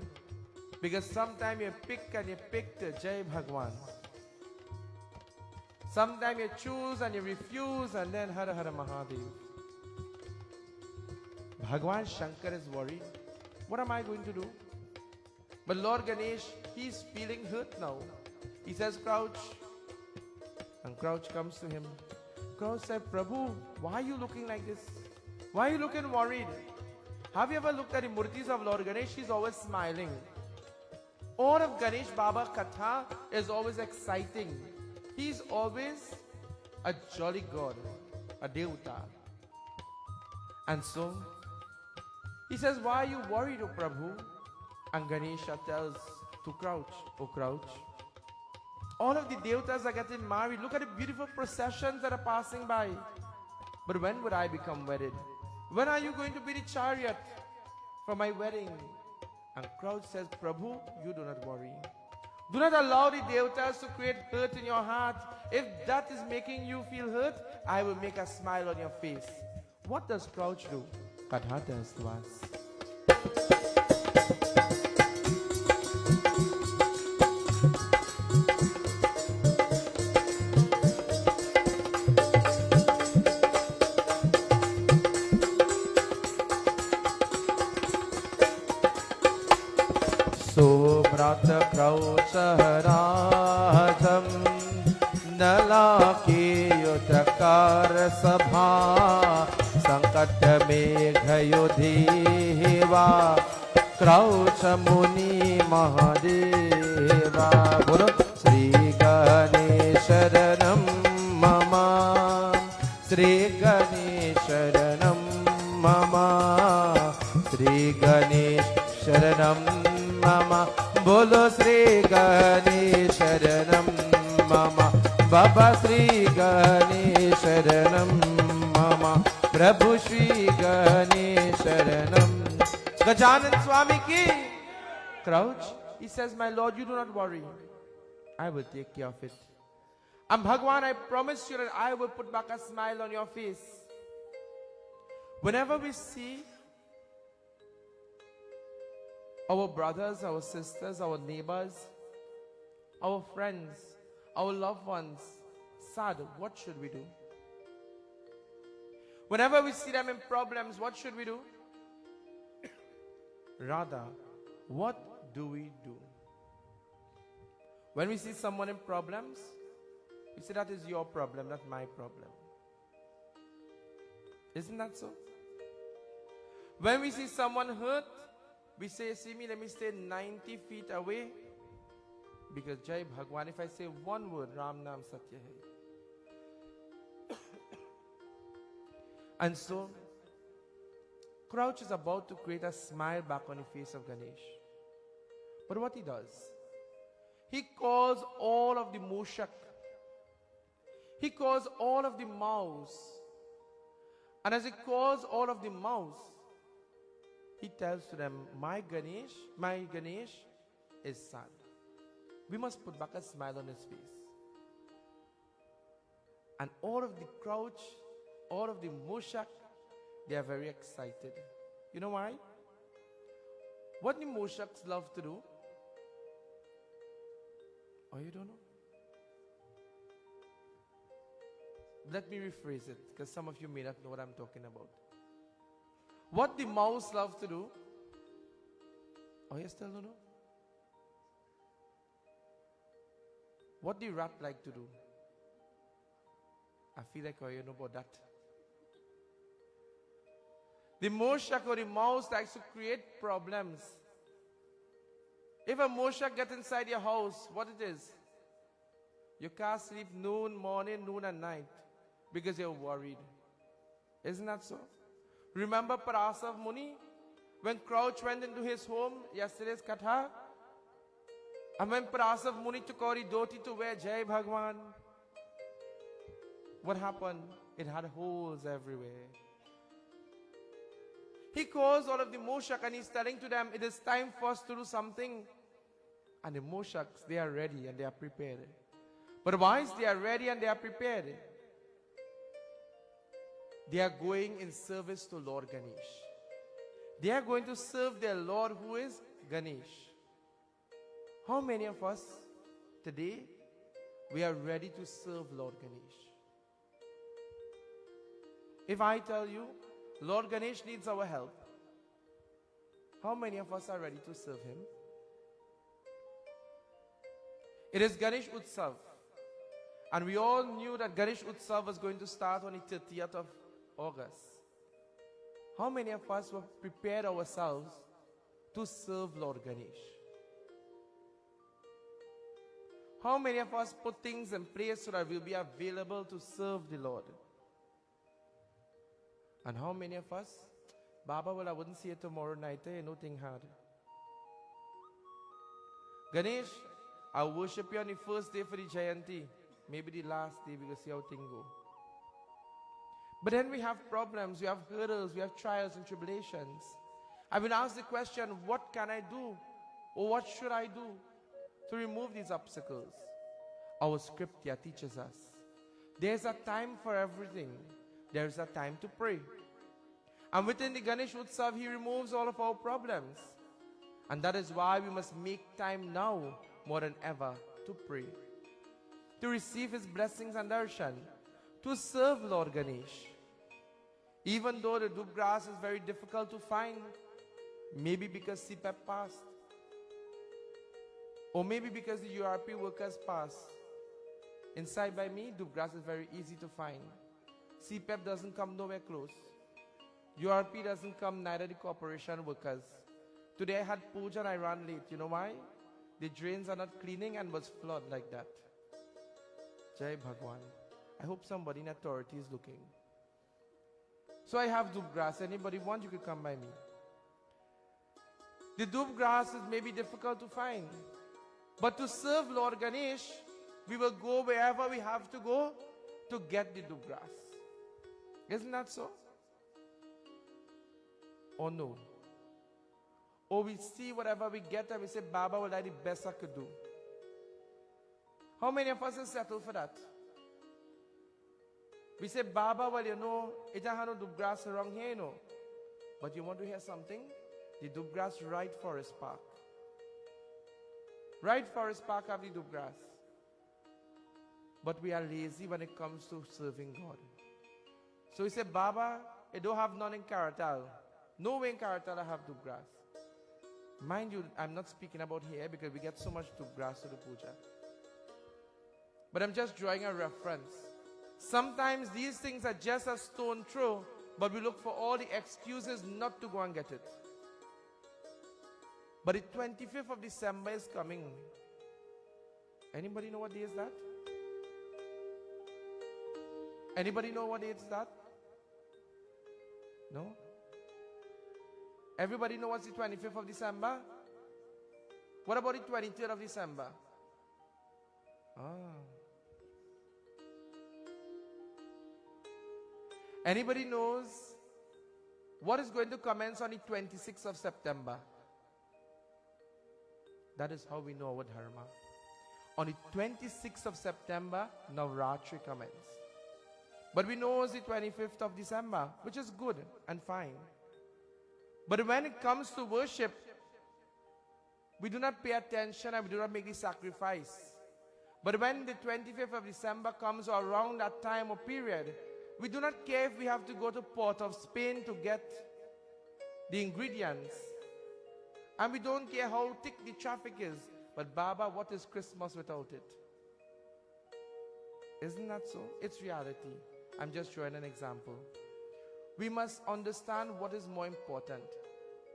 Because sometimes you pick and you pick the Jai Bhagwan. Sometimes you choose and you refuse and then Hara Hara Mahadev. Bhagwan Shankar is worried. What am I going to do? But Lord Ganesh, he's feeling hurt now. He says, Crouch. And Crouch comes to him. Crouch said, Prabhu, why are you looking like this? Why are you looking worried? Have you ever looked at the murtis of Lord Ganesh? He's always smiling. All of Ganesh Baba Katha is always exciting. He's always a jolly God, a Devta. And so, he says, why are you worried, O Prabhu? And Ganesha tells to Crouch, O Crouch, all of the Devtas are getting married. Look at the beautiful processions that are passing by. But when would I become wedded? When are you going to be the chariot for my wedding? And Crouch says, Prabhu, you do not worry. Do not allow the Devatas to create hurt in your heart. If that is making you feel hurt, I will make a smile on your face. What does Crouch do? Katha tells to us. Crouch Rajam Nala ki yutakar sabha Sankat megha yudhiva Crouch Muni Mahadeva Bolo Sri Ganesh Sharanam Mama Sri Ganesh Ganesh Sharanam Mama, Baba Sri Ganesh Sharanam Mama, Prabhu Sri Ganesh Sharanam. Gajanan Swami ki crouch. He says, my Lord, you do not worry. I will take care of it. And Bhagwan, I promise you that I will put back a smile on your face. Whenever we see our brothers, our sisters, our neighbors, our friends, our loved ones sad, what should we do? Whenever we see them in problems, what should we do? Rather, what do we do? When we see someone in problems, we say that is your problem, not my problem. Isn't that so? When we see someone hurt, we say, see me, let me stay 90 feet away. Because Jai Bhagwan, if I say one word, Ram Nam Satya Hai. And so, Crouch is about to create a smile back on the face of Ganesh. But what he does, he calls all of the Mushak, he calls all of the mouse, and as he calls all of the mouse, he tells to them, my Ganesh is sad. We must put back a smile on his face. And all of the Crouch, all of the Mushak, they are very excited. You know why? What the Mushaks love to do? Oh, you don't know? Let me rephrase it, because some of you may not know what I'm talking about. What the mouse love to do? Oh, you still don't know? What the rat like to do? I feel like you know about that. The Mushak or the mouse likes to create problems. If a Mushak gets inside your house, what it is? You can't sleep noon, morning, noon and night because you're worried. Isn't that so? Remember Parasa Muni? When Crouch went into his home, yesterday's katha, and when Parasa Muni took out the dhoti to wear Jai Bhagwan, what happened? It had holes everywhere. He calls all of the Mushak and he's telling to them, it is time for us to do something. And the Mushaks, they are ready and they are prepared. But once they are ready and they are prepared, they are going in service to Lord Ganesh. They are going to serve their Lord who is Ganesh. How many of us today, we are ready to serve Lord Ganesh? If I tell you, Lord Ganesh needs our help, how many of us are ready to serve him? It is Ganesh Ustav. And we all knew that Ganesh Ustav was going to start on the 30th of August. How many of us were prepared ourselves to serve Lord Ganesh? How many of us put things in place so that we'll be available to serve the Lord? And how many of us, Baba, well, I wouldn't see it tomorrow night, nothing hard. Ganesh, I'll worship you on the first day for the Jayanti. Maybe the last day, we'll see how things go. But then we have problems, we have hurdles, we have trials and tribulations. I've been asked the question, what can I do? Or what should I do to remove these obstacles? Our script here teaches us. There's a time for everything. There's a time to pray. And within the Ganesh Utsav, he removes all of our problems. And that is why we must make time now more than ever to pray, to receive his blessings and darshan, to serve Lord Ganesh. Even though the dub grass is very difficult to find, maybe because CPEP passed, or maybe because the URP workers passed. Inside by me, dub grass is very easy to find. CPEP doesn't come nowhere close. URP doesn't come, neither the corporation workers. Today I had puja and I ran late. You know why? The drains are not cleaning and was flood like that. Jai Bhagwan. I hope somebody in authority is looking. So I have dub grass. Anybody want, you could come by me. The dub grass is maybe difficult to find. But to serve Lord Ganesh, we will go wherever we have to go to get the dubras. Isn't that so? Or no? Or we see whatever we get and we say, Baba, well, that's the best I could do. How many of us are settled for that? We say, Baba, well, you know, it doesn't have no dubras around here, you know. But you want to hear something? The dubras right Forest Park. Right Forest Park have the dubras. But we are lazy when it comes to serving God. So we say, Baba, I don't have none in Karatal. No way in Karatal I have dubras. Mind you, I'm not speaking about here because we get so much dubras to the puja. But I'm just drawing a reference. Sometimes these things are just a stone throw, but we look for all the excuses not to go and get it. But the 25th of December is coming. Anybody know what day is that? Anybody know what day is that? No? Everybody know what's the 25th of December? What about the 23rd of December? Anybody knows what is going to commence on the 26th of September? That is how we know our dharma. On the 26th of September, Navratri commences. But we know it's the 25th of December, which is good and fine. But when it comes to worship, we do not pay attention and we do not make the sacrifice. But when the 25th of December comes, or around that time or period, we do not care if we have to go to Port of Spain to get the ingredients. And we don't care how thick the traffic is. But Baba, what is Christmas without it? Isn't that so? It's reality. I'm just showing an example. We must understand what is more important.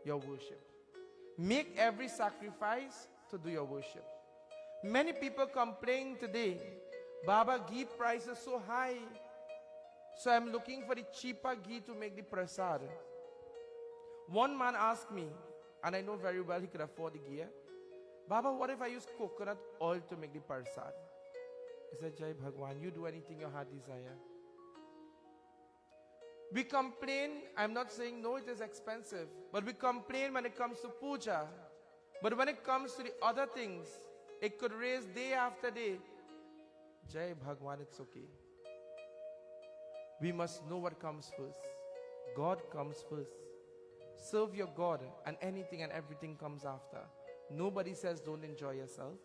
Your worship. Make every sacrifice to do your worship. Many people complain today, Baba, ghee price is so high. So I'm looking for the cheaper ghee to make the prasad. One man asked me, and I know very well he could afford the ghee. Baba, what if I use coconut oil to make the prasad? He said, Jai Bhagwan, you do anything your heart desire. We complain, I'm not saying no, it is expensive. But we complain when it comes to puja. But when it comes to the other things, it could raise day after day. Jai Bhagwan, it's okay. We must know what comes first. God comes first. Serve your God and anything and everything comes after. Nobody says don't enjoy yourself.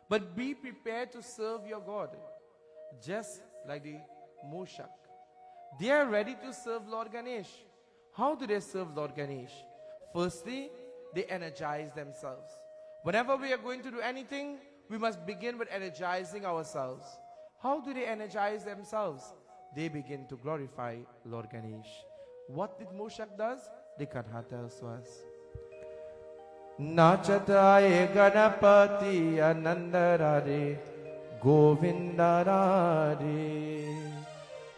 But be prepared to serve your God. Just like the Mushak. They are ready to serve Lord Ganesh. How do they serve Lord Ganesh? Firstly, they energize themselves. Whenever we are going to do anything, we must begin with energizing ourselves. How do they energize themselves? They begin to glorify Lord Ganesh. What did Mushak does? The katha tells us. Nachataye Ganapati Anandarare Govindarare.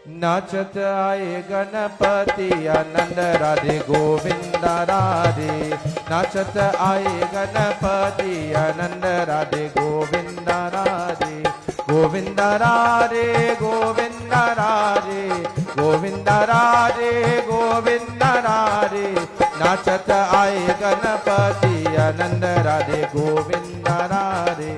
Nachataye Ganapati Anandarare Govindarare. Nachataye Ganapati Anandarare Govindarare. Govindarare, Govindarare, Govindarare, Govindarare. Nachat aaye Ganapati Anandarare Govindarare.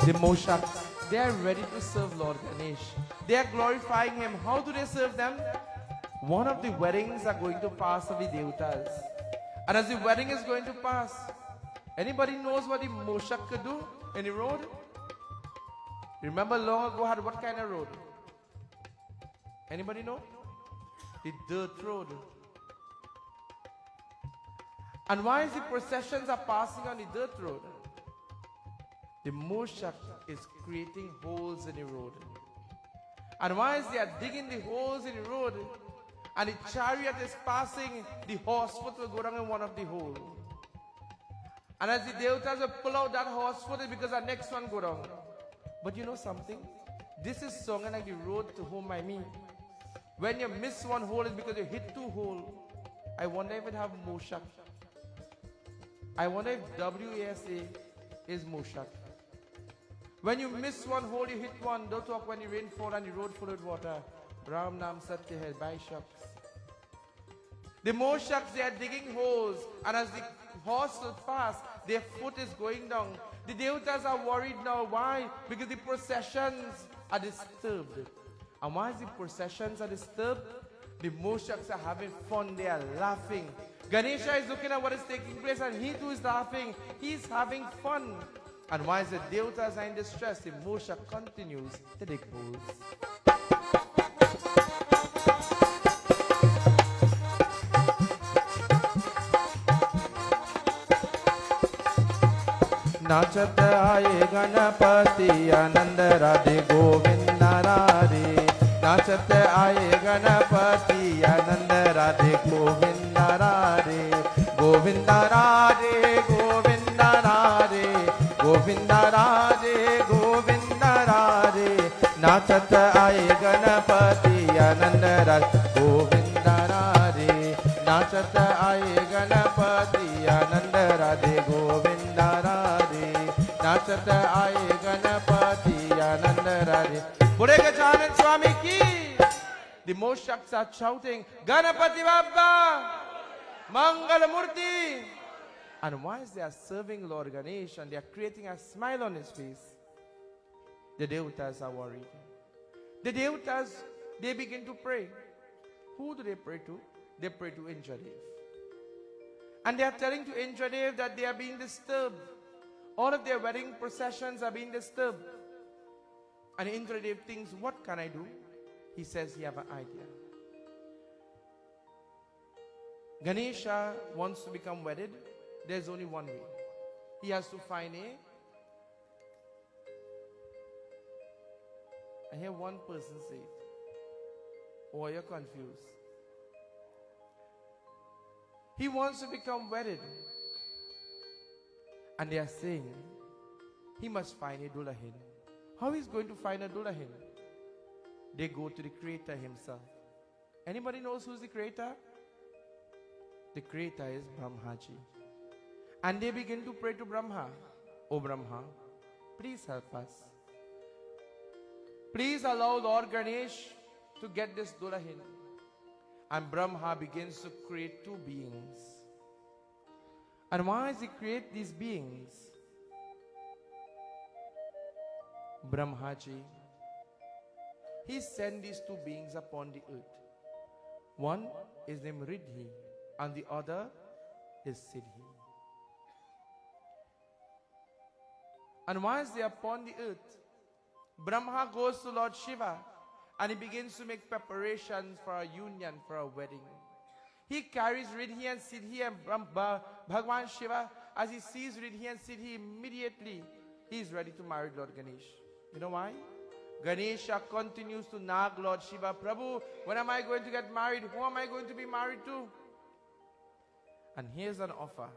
The Mushak, they are ready to serve Lord Ganesh. They are glorifying Him. How do they serve them? One of the weddings are going to pass of the devotees. And as the wedding is going to pass, anybody knows what the Mushak could do in the road? Remember long ago had what kind of road? Anybody know? The dirt road. And why is the processions are passing on the dirt road? The Mushak is creating holes in the road. And whilst they are digging the holes in the road, and the chariot is passing, the horse foot will go down in one of the holes. And as the devotees will pull out that horse foot, it's because the next one go down. But you know something? This is song like the road to home I mean. When you miss one hole, it's because you hit two holes. I wonder if it have Mushak. I wonder if WASA is Mushak. When you miss one hole, you hit one. Don't talk when the rain fall and the road full of water. Ram Nam Satya Hai, by shucks. The Mushaks, they are digging holes, and as the horse will pass, their foot is going down. The devotees are worried now. Why? Because the processions are disturbed. And why is the processions are disturbed? The Mushaks are having fun. They are laughing. Ganesha is looking at what is taking place, and he too is laughing. He's having fun. And while the devotees are in distress, the Mushak continues to dig holes. नाचत आए गणपति आनंद राधे गोविंद राधे नाचत आए गणपति आनंद राधे गोविंद राधे गोविंद राधे गोविंद राधे गोविंद राधे गोविंद राधे नाचत आए गणपति आनंद राधे गोविंद राधे नाचत आए गणपति आनंद राधे गोविंद राधे नाचत आए गणपति आनंद राधे बोले गजानन स्वामी की. The Mushaks are shouting, Ganapati Baba, Mangala Murti. And whilst they are serving Lord Ganesh and they are creating a smile on his face, the devotees are worried. The devotees, they begin to pray. Who do they pray to? They pray to Indradev. And they are telling to Indradev that they are being disturbed. All of their wedding processions are being disturbed. And Indradev thinks, what can I do? He says he has an idea. Ganesha wants to become wedded. There's only one way. He has to find I hear one person say it. Or you're confused. He wants to become wedded. And they are saying he must find a Dulahin. How is he going to find a Dulahin? They go to the Creator himself. Anybody knows who's the Creator? The Creator is Brahmaji. And they begin to pray to Brahma. Oh Brahma, please help us. Please allow Lord Ganesh to get this Dulahin. And Brahma begins to create two beings. And why does he create these beings? Brahmaji, he sent these two beings upon the earth. One is named Riddhi and the other is Siddhi. And once they are upon the earth, Brahma goes to Lord Shiva and he begins to make preparations for a union, for a wedding. He carries Riddhi and Siddhi, and Bhagwan Shiva, as he sees Riddhi and Siddhi, immediately he is ready to marry Lord Ganesh. You know why? Ganesha continues to nag Lord Shiva, Prabhu, when am I going to get married? Who am I going to be married to? And here's an offer.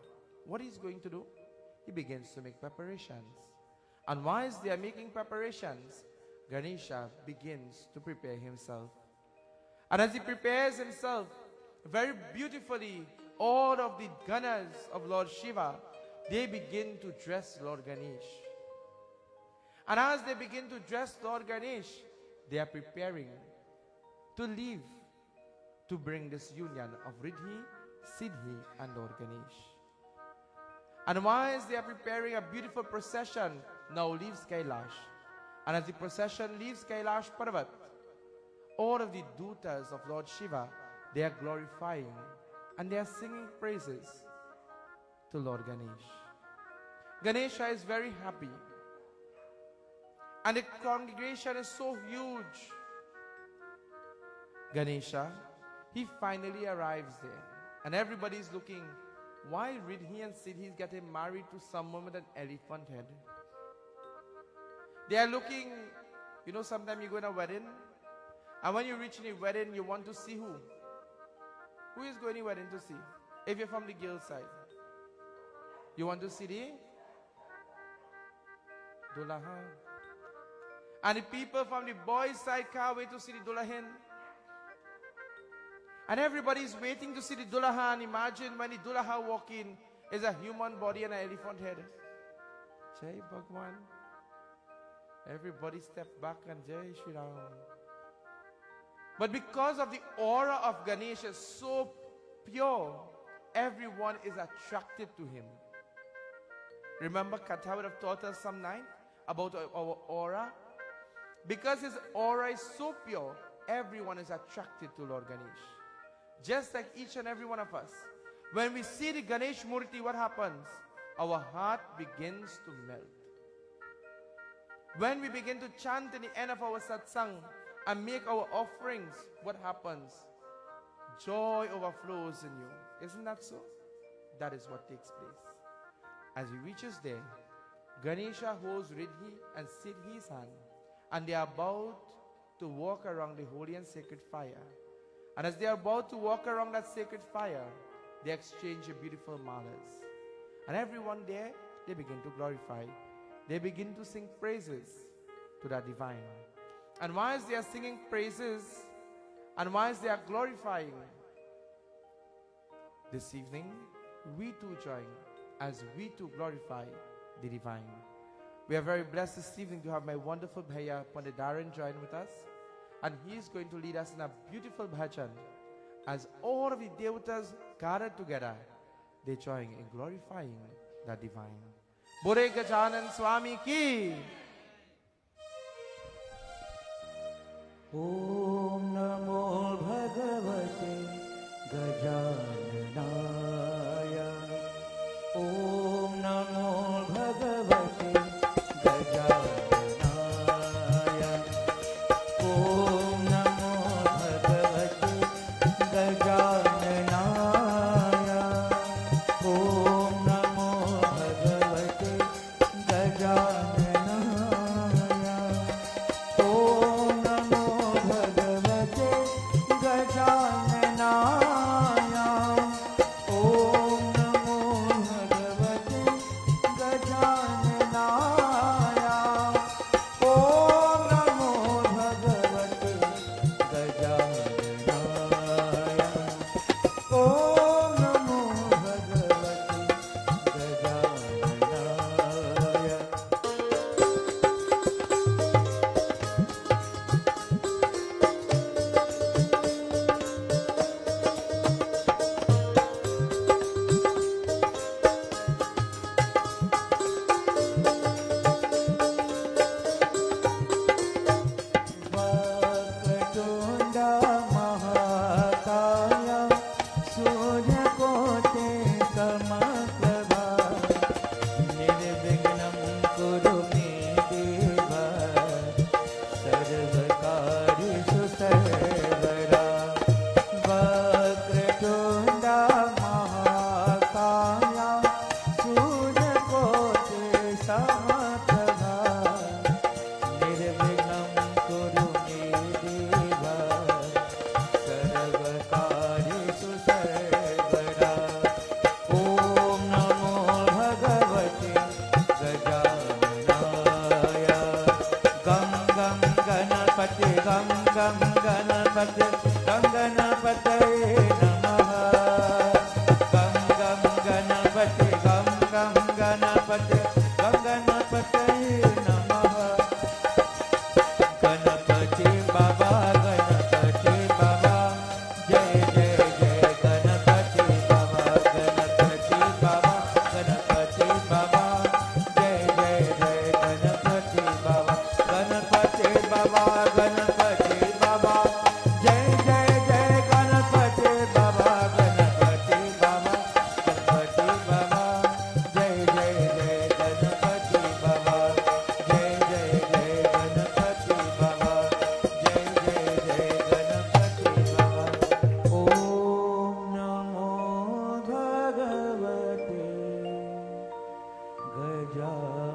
What he's going to do? He begins to make preparations. And whilst they are making preparations, Ganesha begins to prepare himself. And as he prepares himself, very beautifully, all of the Ganas of Lord Shiva, they begin to dress Lord Ganesh. And as they begin to dress Lord Ganesh, they are preparing to leave to bring this union of Riddhi, Siddhi and Lord Ganesh. And whilst they are preparing, a beautiful procession now leaves Kailash. And as the procession leaves Kailash Parvat, all of the dutas of Lord Shiva, they are glorifying and they are singing praises to Lord Ganesh. Ganesha is very happy. And the congregation is so huge. Ganesha, he finally arrives there. And everybody is looking, why Riddhi and Siddhi is getting married to someone with an elephant head? They are looking, you know, sometimes you go in a wedding, and when you reach in a wedding, you want to see who? Who is going to wedding to see? If you're from the girl side. You want to see the Dulahan? And the people from the boys' side can't wait to see the Dulahan. And everybody's waiting to see the Dulahan. Imagine when the Dulahan walk in, is a human body and an elephant head. Jai Bhagwan. Everybody step back and Jai Shri Ram. But because of the aura of Ganesha, so pure, everyone is attracted to him. Remember, Katha would have taught us some night about our aura. Because his aura is so pure, everyone is attracted to Lord Ganesh. Just like each and every one of us. When we see the Ganesh Murti, what happens? Our heart begins to melt. When we begin to chant in the end of our satsang and make our offerings, what happens? Joy overflows in you. Isn't that so? That is what takes place. As he reaches there, Ganesha holds Riddhi and Siddhi's hand, and they are about to walk around the holy and sacred fire. And as they are about to walk around that sacred fire, they exchange a beautiful malas. And everyone there, they begin to glorify. They begin to sing praises to the divine. And whilst they are singing praises, and whilst they are glorifying, this evening, we too join as we too glorify the divine. We are very blessed this evening to have my wonderful Bhaiya Pundit Darren join with us. And he is going to lead us in a beautiful bhajan as all of the devotees gathered together, they join in glorifying the divine. Bore Gajanan Swami ki! Om Namo Bhagavate Gajananaya. Om Namo Bhagavate Gajananaya. Om Namo Bhagavate Gajananaya. Om Namo Bhagavate Gajananaya. Om Namo Bhagavate Gajananaya. Om Namo Bhagavate Gajananaya. Om Namo Bhagavate Gajananaya. Om Namo Bhagavate Gajananaya. Vakatunda Mahakaya Suryakote Samaprabha Nirvignam Kuru Me Deva Sarvakarishu Sarvara. Vakatunda Mahakaya Suryakote Samaprabha Nirvignam Kuru Me Deva Sarvakarishu Sarvara. Om Namo Bhagavate Gajananaya. Gam Gam Ganapati Gam Gam Ganapati Gam Ganapataye Namaha. Gam Gam Ganapati Gam Gam Ganapati Gam Ganapataye Namaha. Ganapati Baba Ganapati Baba Jai Jai Jai Ganapati Baba Ganapati Baba Ganapati Baba Jai Jai Jai Ganapati Baba Ganapati Baba Ganapati Baba Jai Jai Jai Ganapati Baba Ganapati Baba Ganapati Baba Jai Jai Jai Ganapati Baba Jai Jai Jai Ganapati Baba Jai Jai Jai Ganapati Baba. Om Namo Bhagavate Gajananaya.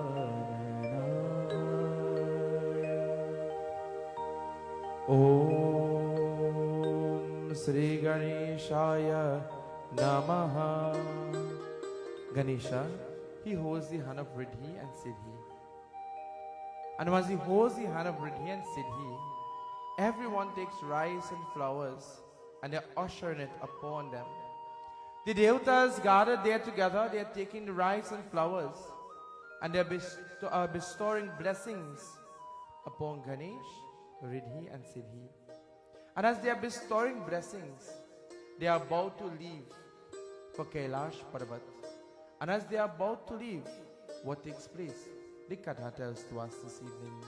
Om Sri Ganeshaya Namaha. Ganesha, he holds the hand of Riddhi and Siddhi. And once he holds the hand of Riddhi and Siddhi, everyone takes rice and flowers and they usher it upon them. The devotees gathered there together, they are taking the rice and flowers and they are bestowing blessings upon Ganesh, Riddhi and Siddhi. And as they are bestowing blessings, they are about to leave for Kailash Parvat. And as they are about to leave, what takes place? The katha tells to us this evening.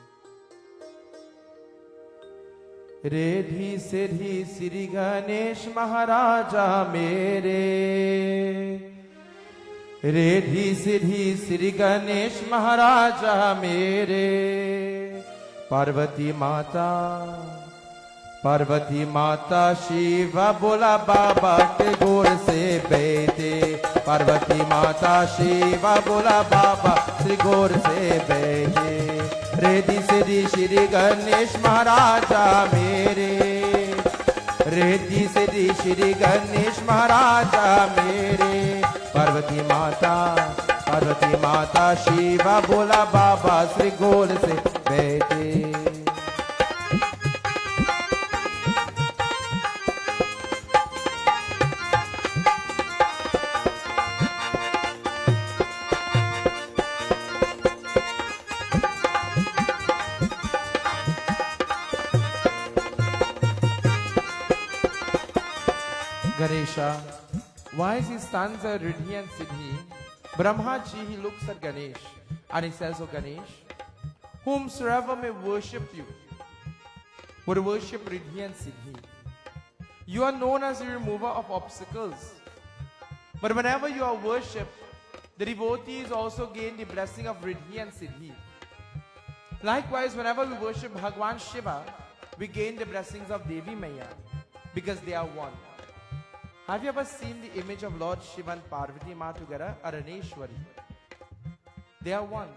Riddhi Siddhi Sri Ganesh Maharaja Mere. Riddhi Siddhi Sri Ganesh Maharaja Mere. Parvati Mata Shiva Bola Baba के गोर से बैठे. पार्वती माता शिवा बोला बाबा श्री गोर से बैठे. रिद्धि सिद्धि श्री गणेश महाराजा मेरे. रिद्धि सिद्धि श्री गणेश महाराजा मेरे. पार्वती माता शिवा बोला बाबा श्री गोर से बैठे. Ganesha, why is he stands at Riddhi and Siddhi? Brahmaji, he looks at Ganesh and he says, "O Ganesh, whomsoever may worship you, would worship Riddhi and Siddhi. You are known as the remover of obstacles. But whenever you are worshipped, the devotees also gain the blessing of Riddhi and Siddhi. Likewise, whenever we worship Bhagwan Shiva, we gain the blessings of Devi Maya because they are one. Have you ever seen the image of Lord Shiva and Parvati Ma together? Araneshwari. They are one.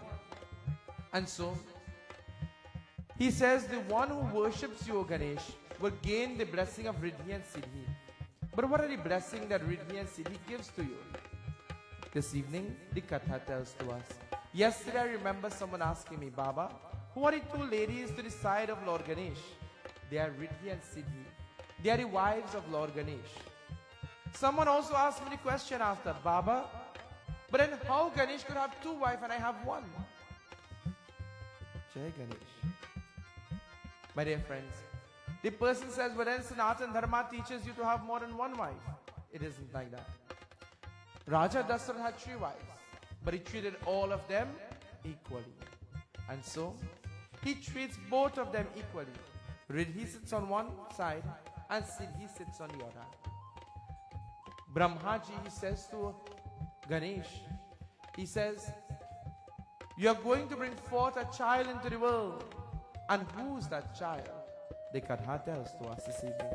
And so, he says the one who worships you, O Ganesh, will gain the blessing of Riddhi and Siddhi. But what are the blessings that Riddhi and Siddhi gives to you? This evening, the katha tells to us. Yesterday, I remember someone asking me, Baba, who are the two ladies to the side of Lord Ganesh? They are Riddhi and Siddhi. They are the wives of Lord Ganesh. Someone also asked me the question after, Baba, but then how Ganesh could have two wives and I have one? Jai Ganesh. My dear friends, the person says, but then Sanatan Dharma teaches you to have more than one wife. It isn't like that. Raja Dasarath had 3 wives, but he treated all of them equally. And so, he treats both of them equally. Riddhi sits on one side and Siddhi sits on the other. Brahmaji, he says to Ganesh, he says, you are going to bring forth a child into the world. And who's that child? The katha tells to us this evening.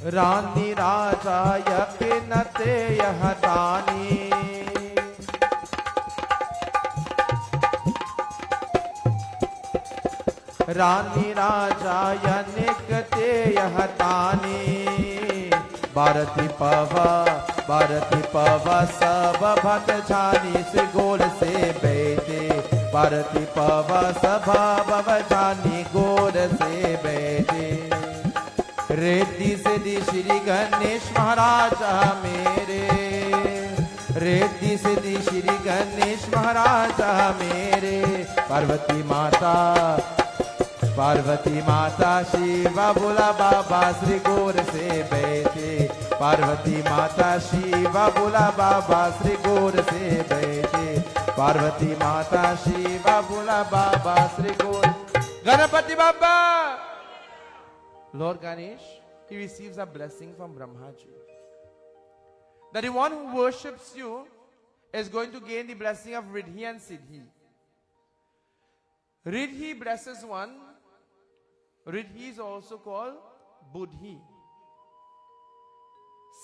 Rani Raja Yapinate Yahatani. Rani Raja Yanikate Yahatani. Bharati Pava Sab Bhat Jani Se Gol Se Bete. Bharati Pava Sabha Bhava Jani Gol Se Bete. Riddhi Siddhi Shri Ganesh Maharaja Mere. Riddhi Siddhi Shri Ganesh Maharaja Mere. Parvati Mata Shiva Bola Baba Sri Gaur Se Baithe. Parvati Mata Shiva Bola Baba Sri Gaur Se Baithe. Parvati Mata Shiva Bola Baba Sri Gaur. Ganapati Baba! Lord Ganesh, he receives a blessing from Brahmaji. That the one who worships you is going to gain the blessing of Riddhi and Siddhi. Riddhi blesses one. Riddhi is also called Buddhi.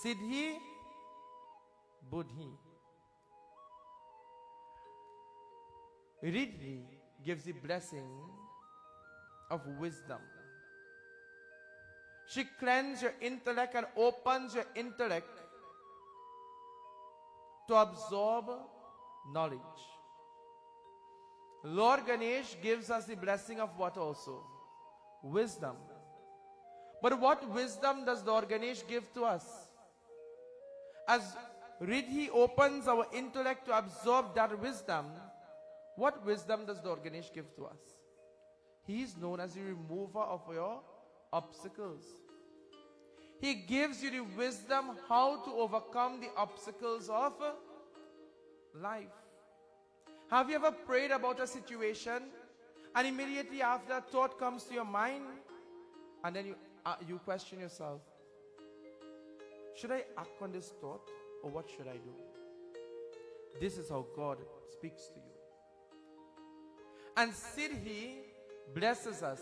Siddhi, Buddhi. Riddhi gives the blessing of wisdom. She cleanses your intellect and opens your intellect to absorb knowledge. Lord Ganesh gives us the blessing of what also? Wisdom. But what wisdom does Lord Ganesh give to us? As Riddhi opens our intellect to absorb that wisdom, what wisdom does Lord Ganesh give to us? He is known as the remover of your obstacles. He gives you the wisdom how to overcome the obstacles of life. Have you ever prayed about a situation and immediately after a thought comes to your mind and then you question yourself, should I act on this thought or what should I do? This is how God speaks to you. And Siddhi blesses us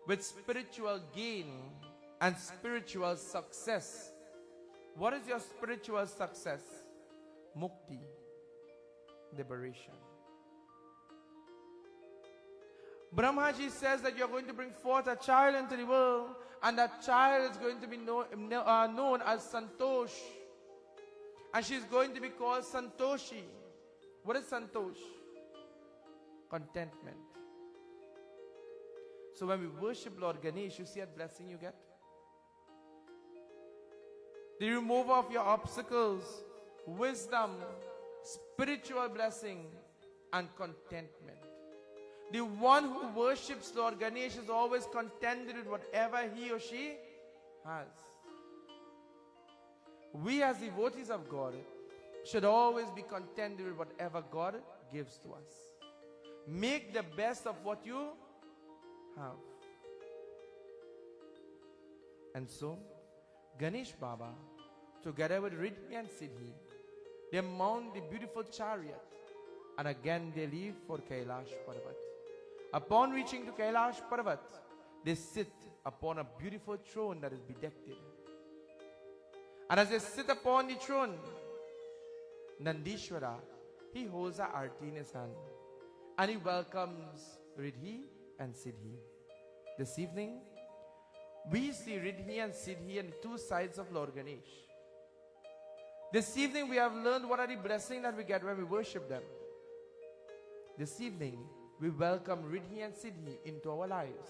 with spiritual gain and spiritual success. What is your spiritual success? Mukti, liberation. Brahmaji says that you're going to bring forth a child into the world, and that child is going to be known as Santosh. And she's going to be called Santoshi. What is Santosh? Contentment. So when we worship Lord Ganesh, you see that blessing you get? The remover of your obstacles, wisdom, spiritual blessing, and contentment. The one who worships Lord Ganesh is always contented with whatever he or she has. We as devotees of God should always be contented with whatever God gives to us. Make the best of what you have. And so, Ganesh Baba, together with Riddhi and Siddhi, they mount the beautiful chariot and again they leave for Kailash Parvat. Upon reaching to Kailash Parvat, they sit upon a beautiful throne that is bedecked. And as they sit upon the throne, Nandishwara, he holds a arti in his hand and he welcomes Riddhi and Siddhi. This evening, we see Riddhi and Siddhi and two sides of Lord Ganesh. This evening, we have learned what are the blessings that we get when we worship them. This evening, we welcome Riddhi and Siddhi into our lives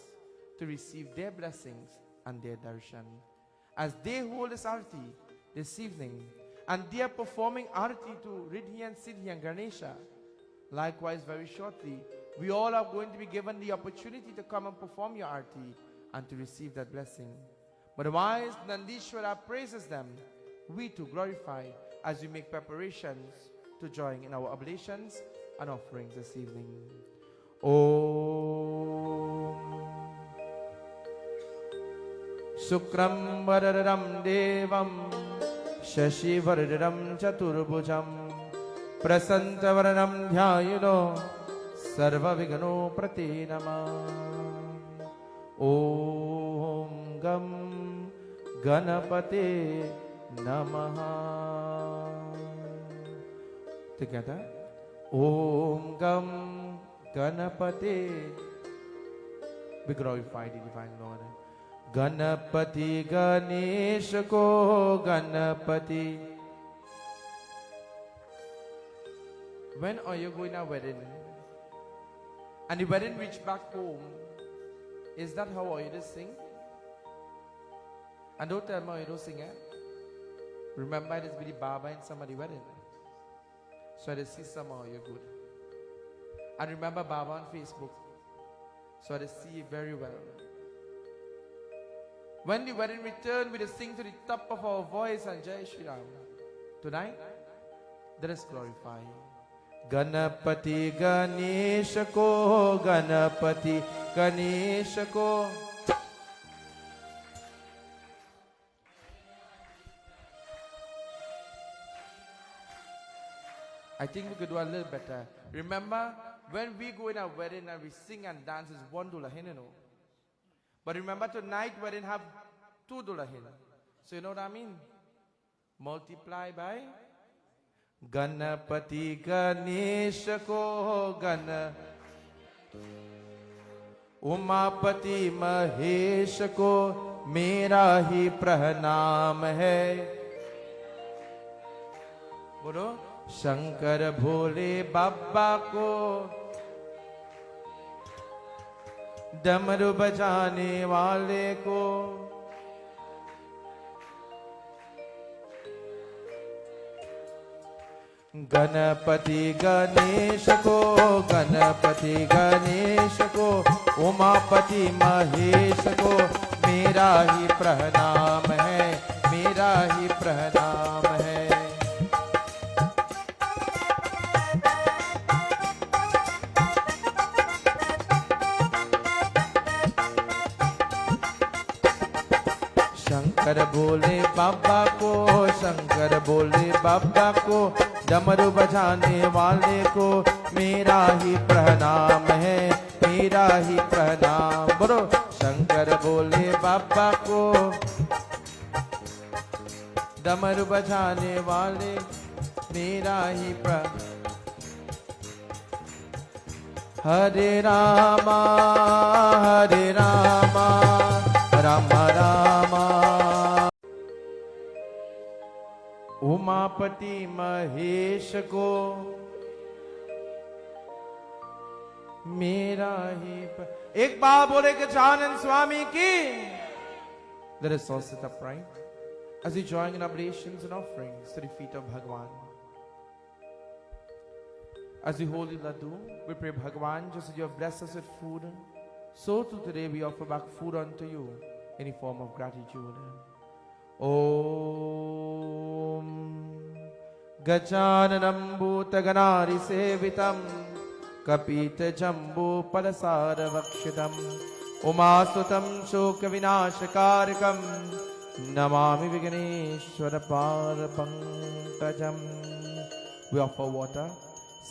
to receive their blessings and their darshan. As they hold this arti this evening, and they are performing arti to Riddhi and Siddhi and Ganesha, likewise very shortly, we all are going to be given the opportunity to come and perform your arti and to receive that blessing. But whilst Nandishwara praises them, we too glorify as we make preparations to join in our oblations and offerings this evening. Om Sukram Vararam Devam Shashi Vararam Chaturbhujam Prasantavarnam Dhyayuno Sarva Vigano Pratinama. Om Gam Ganapate Namaha. Together. Om Gam Ganapate. We glorify the Divine Lord. Ganapati Ganesha Ko Ganapati. When are you going to a wedding? And the wedding reach back home. Is that how you just sing? And don't tell me you don't sing it. Remember this be the Baba in somebody's wedding. So I see somehow you're good. And remember Baba on Facebook. So I see you very well. When the wedding return, we just sing to the top of our voice and Jai Shri Ram. Tonight, let us glorify Ganapati Ganesha Ko, Ganapati Ganesha Ko. I think we could do a little better. Remember, when we go in a wedding and we sing and dance, it's $1 hin, you know. But remember tonight, wedding have $2 hin. So you know what I mean? Multiply by Ganapati Ganesha Ko Gana. Umapati Mahesh को मेरा ही प्रणाम है। बोलो शंकर भोले बाबा को, डमरू बजाने वाले को, गणपति गणेश को, गणपति गणेश को, उमापति महेश को मेरा ही प्रणाम है, मेरा ही प्रणाम है। शंकर भोले बाबा को, शंकर भोले बाबा को, डमरू बजाने वाले को मेरा ही प्रणाम है, मेरा ही प्रणाम। बोलो शंकर भोले बाबा को, डमरू बजाने वाले मेरा ही प्रणाम। हरे रामा राम रामा। उमापति महेश को मेरा ही एक बार बोले गजानन स्वामी की। Let us all sit upright as we join in oblations and offerings to the feet of Bhagwan. As we hold the laddu, we pray Bhagwan, just as you have blessed us with food, so too today we offer back food unto you in the form of gratitude. Om Gajananam Bhutaganaari Sevitam Kapita Jambu Palasara Vakshitam Umasutam Shoka Vinashakarikam Namami Viganeshwara Parapankajam. We offer water.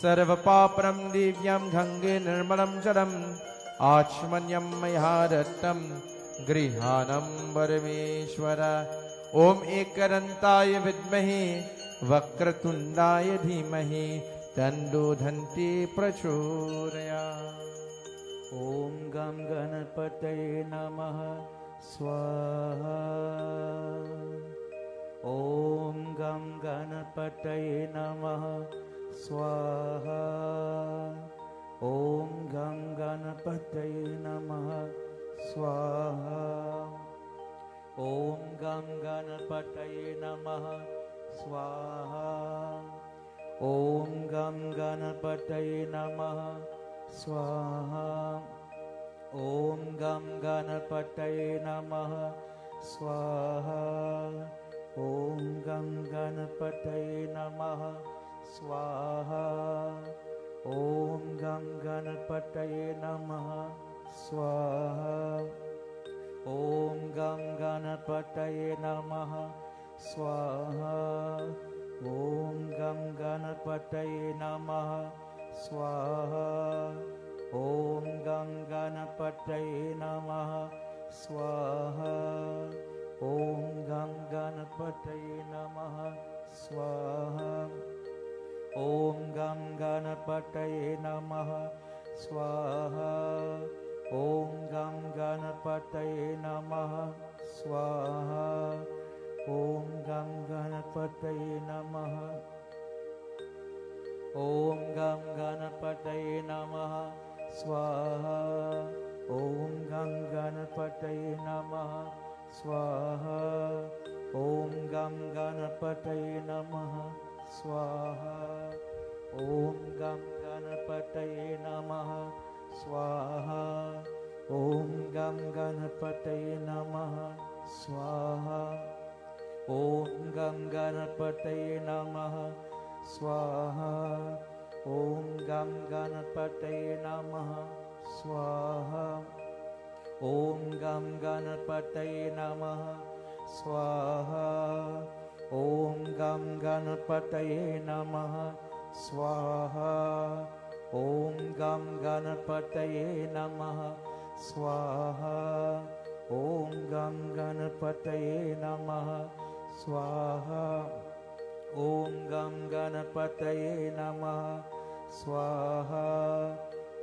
Sarva Paparam Divyam Gange Nirmalam Jalam Achmanyam Mayharatam Grihanam Parameshwara. Om Ekarantaaya Vidmahi Vakratundaya Dhimahi Tando Dhanti Prachodaya. Om Gam Ganapataye Namaha Swaha. Om Gam Ganapataye Namaha Swaha. Om Gam Ganapataye Namaha Swaha. Om Gam Ganapataye Namaha Swaha. Om Gam Ganapataye Namaha Swaha. Om Gam Ganapataye Namaha Swaha. Om Gam Ganapataye Namaha Swaha. Om Gam Ganapataye Namaha Swaha. Om Gam Ganapataye Namaha Swaha. Om Gam Ganapataye Namaha Swaha. Om Gam Ganapataye Namaha Swaha. Om Gam Ganapataye Namaha Swaha. Om Gam Ganapataye Namaha Swaha. Om Gam Ganapataye Namaha Swaha. Om Gam Ganapataye Namaha. Om Gam Ganapataye Namaha Swaha. Om Gam Ganapataye Namaha Swaha. Om Gam Ganapataye Namaha Swaha. Om Gam Ganapataye Namaha Swaha. Om Gam Ganapataye Namaha Swaha. Om Gam Ganapataye Namaha Swaha. Om Gam Ganapataye Namaha Swaha. Om Gam Ganapataye Namaha Swaha. Om Gam Ganapataye Namaha Swaha. Om Gam Ganapataye Namaha Swaha. Om Gam Ganapataye Namaha Swaha. Om Gam Ganapataye Namaha Swaha.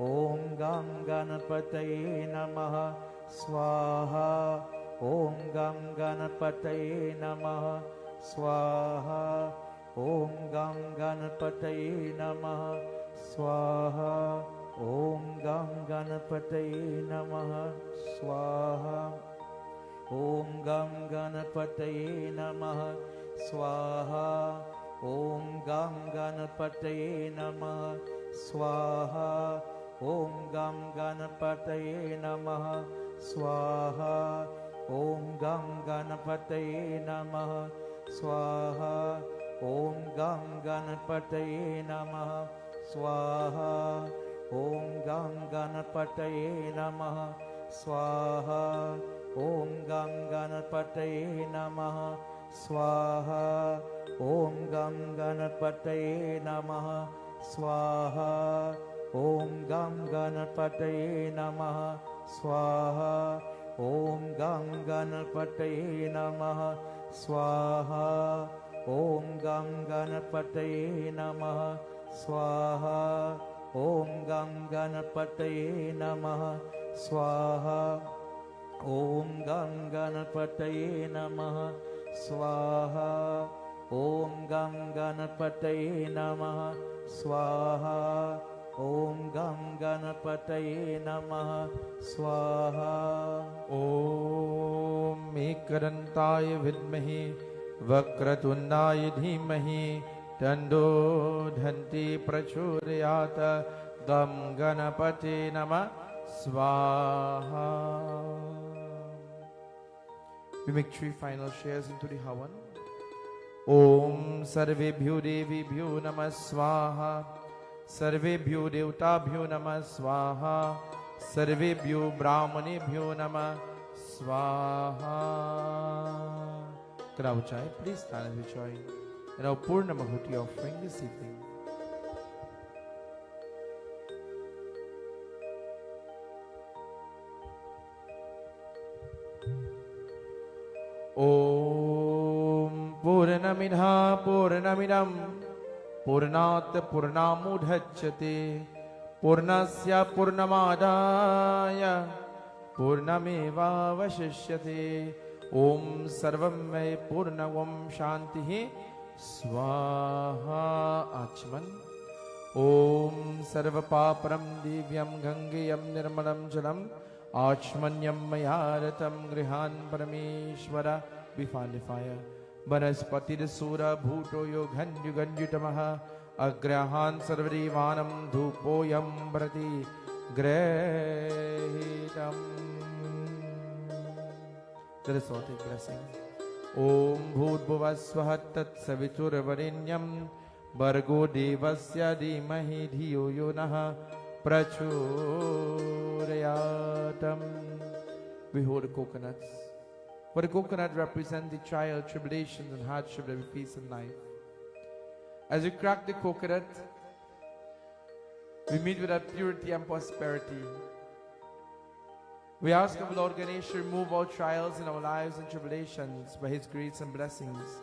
ॐ गं गणपतये नमः स्वाहा ॐ गं गणपतये नमः स्वाहा ॐ गं गणपतये नमः स्वाहा ॐ गं गणपतये नमः स्वाहा ॐ गं गणपतये नमः स्वाहा ॐ गं गणपतये नमः स्वाहा ॐ गं गणपतये नमः स्वाहा ॐ गं गणपतये नमः स्वाहा ॐ गं गणपतये नमः स्वाहा ॐ गं गणपतये नमः स्वाहा ॐ गं गणपतये नमः स्वाहा ॐ गं गणपतये नमः स्वाहा ॐ गं गणपतये नमः स्वाहा ॐ गं गणपतये नमः स्वाहा ॐ गं गणपतये नमः स्वाहा ॐ गं गणपतये नमः स्वाहा ॐ गं गणपतये नमः स्वाहा ॐ गं गणपतये नमः स्वाहा ॐ गं गणपतये नमः स्वाहा ॐ एकदन्ताय विद्महे वक्रतुण्डाय धीमहि तन्नो धन्ति प्रचोदयात् गं गणपते नमः स्वाहा. We make 3 final shares into the Havan. Om Sarvebhyo Devibhyo Namah Swaha. Sarvebhyo Devtabhyo Namah Swaha. Sarvebhyo Brahmanebhyo Namah Swaha. Kravachai, please stand as we join in our Purna Mahuti offering this evening. Om Purnamidha Purnamidam Purnat Purnamudhachyate Purnasya Purnamadaya Purnameva Vashishyate. Om Sarvam May Purnavam Shantihi Swaha. Achman. Om Sarvapaparam Divyam Gangayam Nirmalam Jalam Achmanyam Mayaratam Grihan Parameshwara. We found the fire. Banaspati Sura Bhuto Yoghan Yuganjutamaha Agrahan Sarvadivanam Dhupoyam Brati Grehitam. Let us all take blessing. Om Bhutbhuvasvaha Tat Saviturvarinyam Bargo Devasya Dhimahi Dhiyo Yonaha Prachodayatam. We hold the coconuts. For the coconut represents the trial, tribulations and hardship that we face in life. As we crack the coconut, we meet with our purity and prosperity. We ask of Lord Ganesha to remove all trials in our lives and tribulations by His grace and blessings.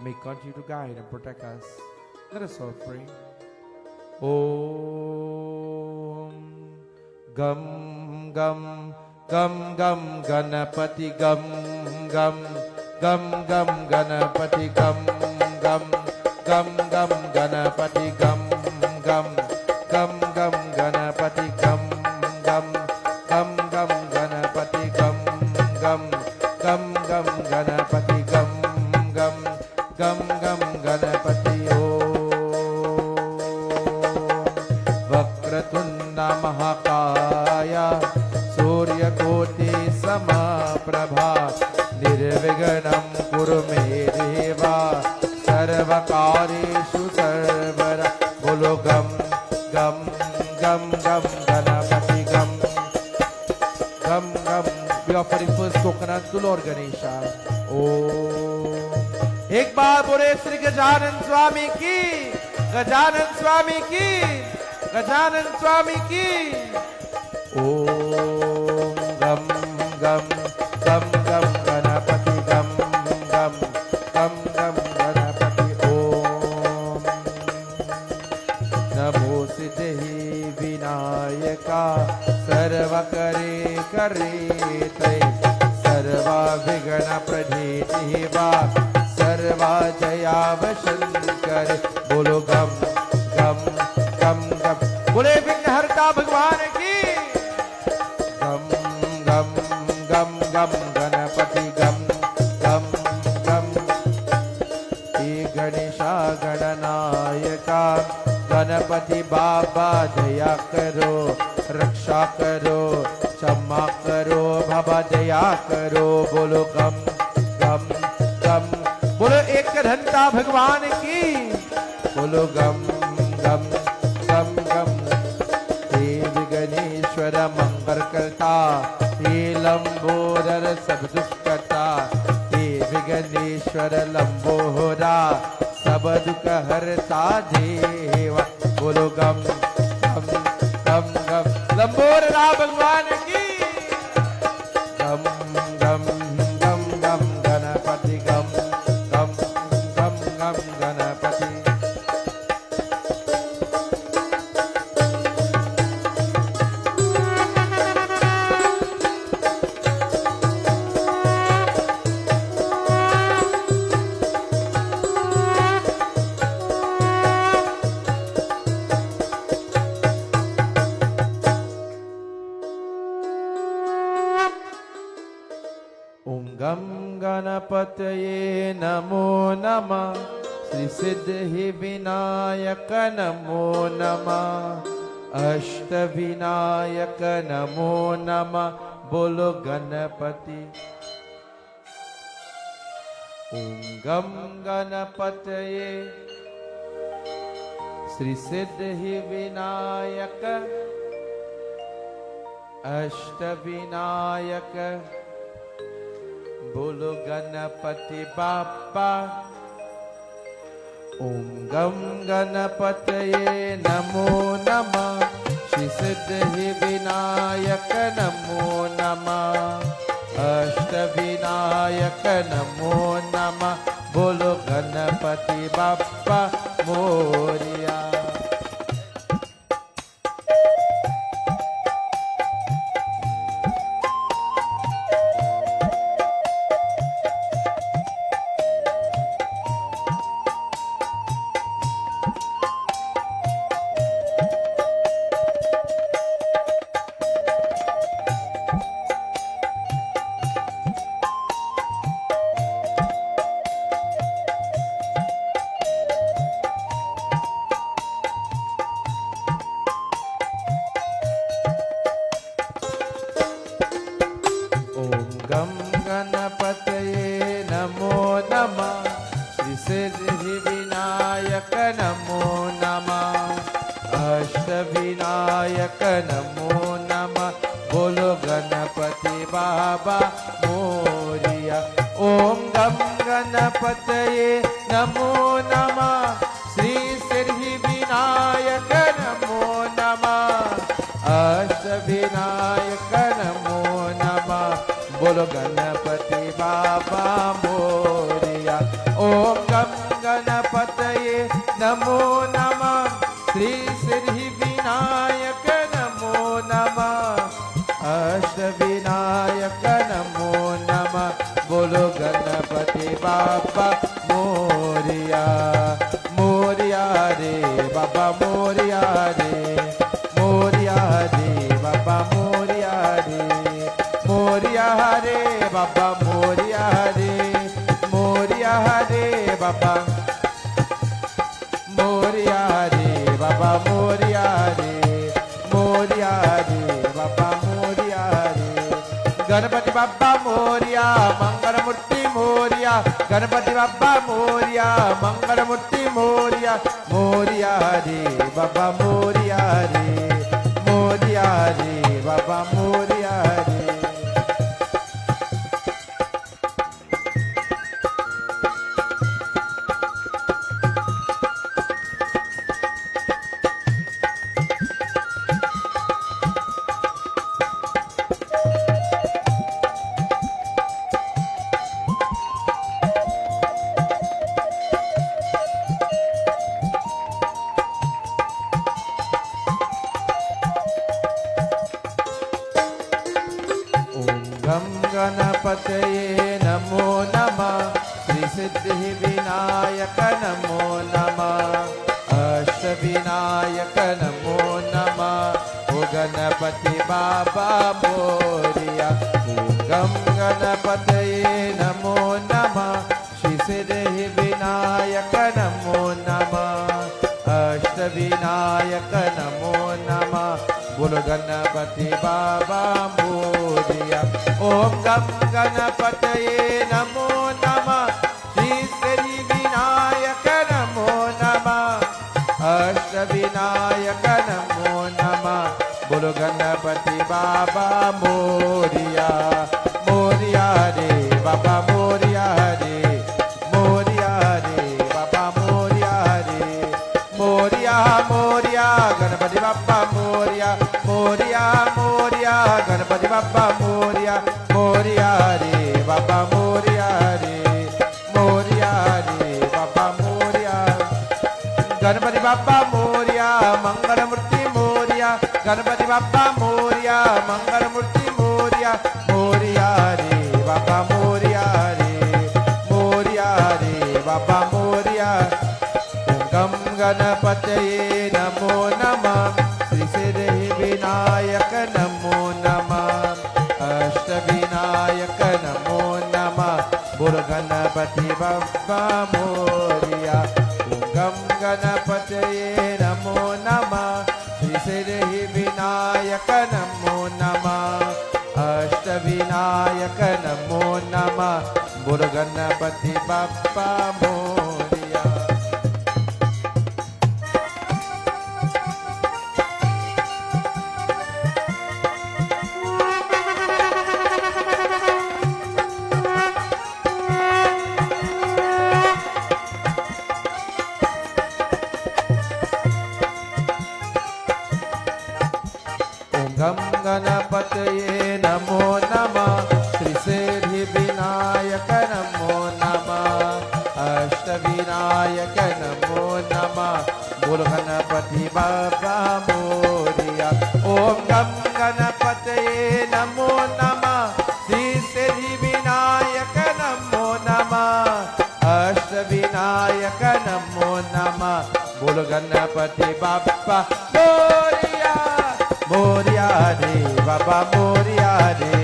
May He continue to guide and protect us. Let us all pray. Om Gam Gam Gam Gam Ganapati Gam Gam Gam Gam Ganapati Gam Gam Gam Gam Ganapati Gam Gam Gam Gam Ganapati Gam Gam Gam Gam Ganapati Gam Gam Gam Gam Ganapati Gam Gam Gam Gam Ganapati. Vakratunda Mahakaya Surya Koti Samaprabha Nirviganam Kurume Deva Sarvakareshu Sarvara Bolo Gam Gam Gam Gam Ganapati Gam Gam Gam. We offer the first coconut to Lord Ganesha. Oh, एक बार बोले श्री गजानन स्वामी की, गजानन स्वामी की, गजानन स्वामी की. ओम गम गम गम गम गणपति गम गम गम गम गणपति. ओम नमो सिद्धि विनायक देवा सर्वा जयावशंकर बोलो गम गम गम गम बोले विघ्नहर्ता भगवान की गम गम गम गम गणपति गम गम गम हे गणेशा गणनायका गणपति बाबा दया करो रक्षा करो क्षमा करो बाबा दया करो बोलो गम गम गम बोलो एक घंटा भगवान की बोलो गम गम गम गम हे विघ्नेश्वर मंगल करता हे लंबोदर सब दुष्कर्ता हे विघ्नेश्वर लंबोदरा सब दुख हरता देवा बोलो गम गम गम गम लंबोदरा भगवान की गम गम गम गम गणपति गम गम गम गम गणपति गणपतये नमो नमः श्री सिद्धि विनायक नमो नमः अष्ट विनायक नमो नमः बोलो गणपति ओम गम गणपतये श्री सिद्धि विनायक अष्ट विनायक बोलो गणपति बाप्पा ओम गम गणपतये नमो नमः श्री सिद्धि विनायक नमो नमः अष्ट विनायक नमो नमः बोलो गणपति बाप्पा मोरिया गणपति बाबा मोरिया मंगल मूर्ति मोरिया मोरिया रे बाबा मोरिया रे बाबा मोरिया रे बाबा मोरिया। ओम गम गणपतये नमो नमः। श्री सिद्धि विनायक नमो नमः। अष्ट विनायक नमो नमः। बोलो गणपति बाबा मोरिया। ओम गम गणपतये नमो नमः। श्री सिद्धि विनायक नमो नमः। अष्ट विनायक नमो नमः। बोलो गणपति बाबा मोरिया। मोरिया रे बाबा मोरिया रे। मोरिया रे बाबा मोरिया रे। मोरिया मोरिया गणपति बाबा मोरिया। मोरिया मोरिया गणपति बाबा मोरिया। मोरिया रे बाबा मोरिया रे। मोरिया रे बाबा मोरिया। गणपति बाबा मोरिया मंगल मूर्ति मोरिया। गणपति बाबा मोरिया मंगल मूर्ति मोरिया। मोरिया रे बाबा मोरिया रे। मोरिया रे बाबा मोरिया। गम गणपतये नमो नमः। श्री सिद्धि विनायक नमो नमः। अष्ट विनायक नमो नमः। बोलो गणपति बाबा मोरिया। गम गणपतये नमो नमः। श्री सिद्धि विनायक नमो नमः। अष्ट विनायक नमो नमः। बोलो गणपति बाबा मोरिया। गम गणपतये नमो नमः। श्री सिद्धि विनायक नमो नमः। अष्ट विनायक नमो नमः। बोल गणपति बाबा मोरिया। ओम गम गणपतये नमो नमः। श्री सिद्धि विनायक नमो नमः। अष्ट विनायक नमो नमः। बोल गणपति बाबा मोरिया। मोरिया रे बाबा मोरिया रे।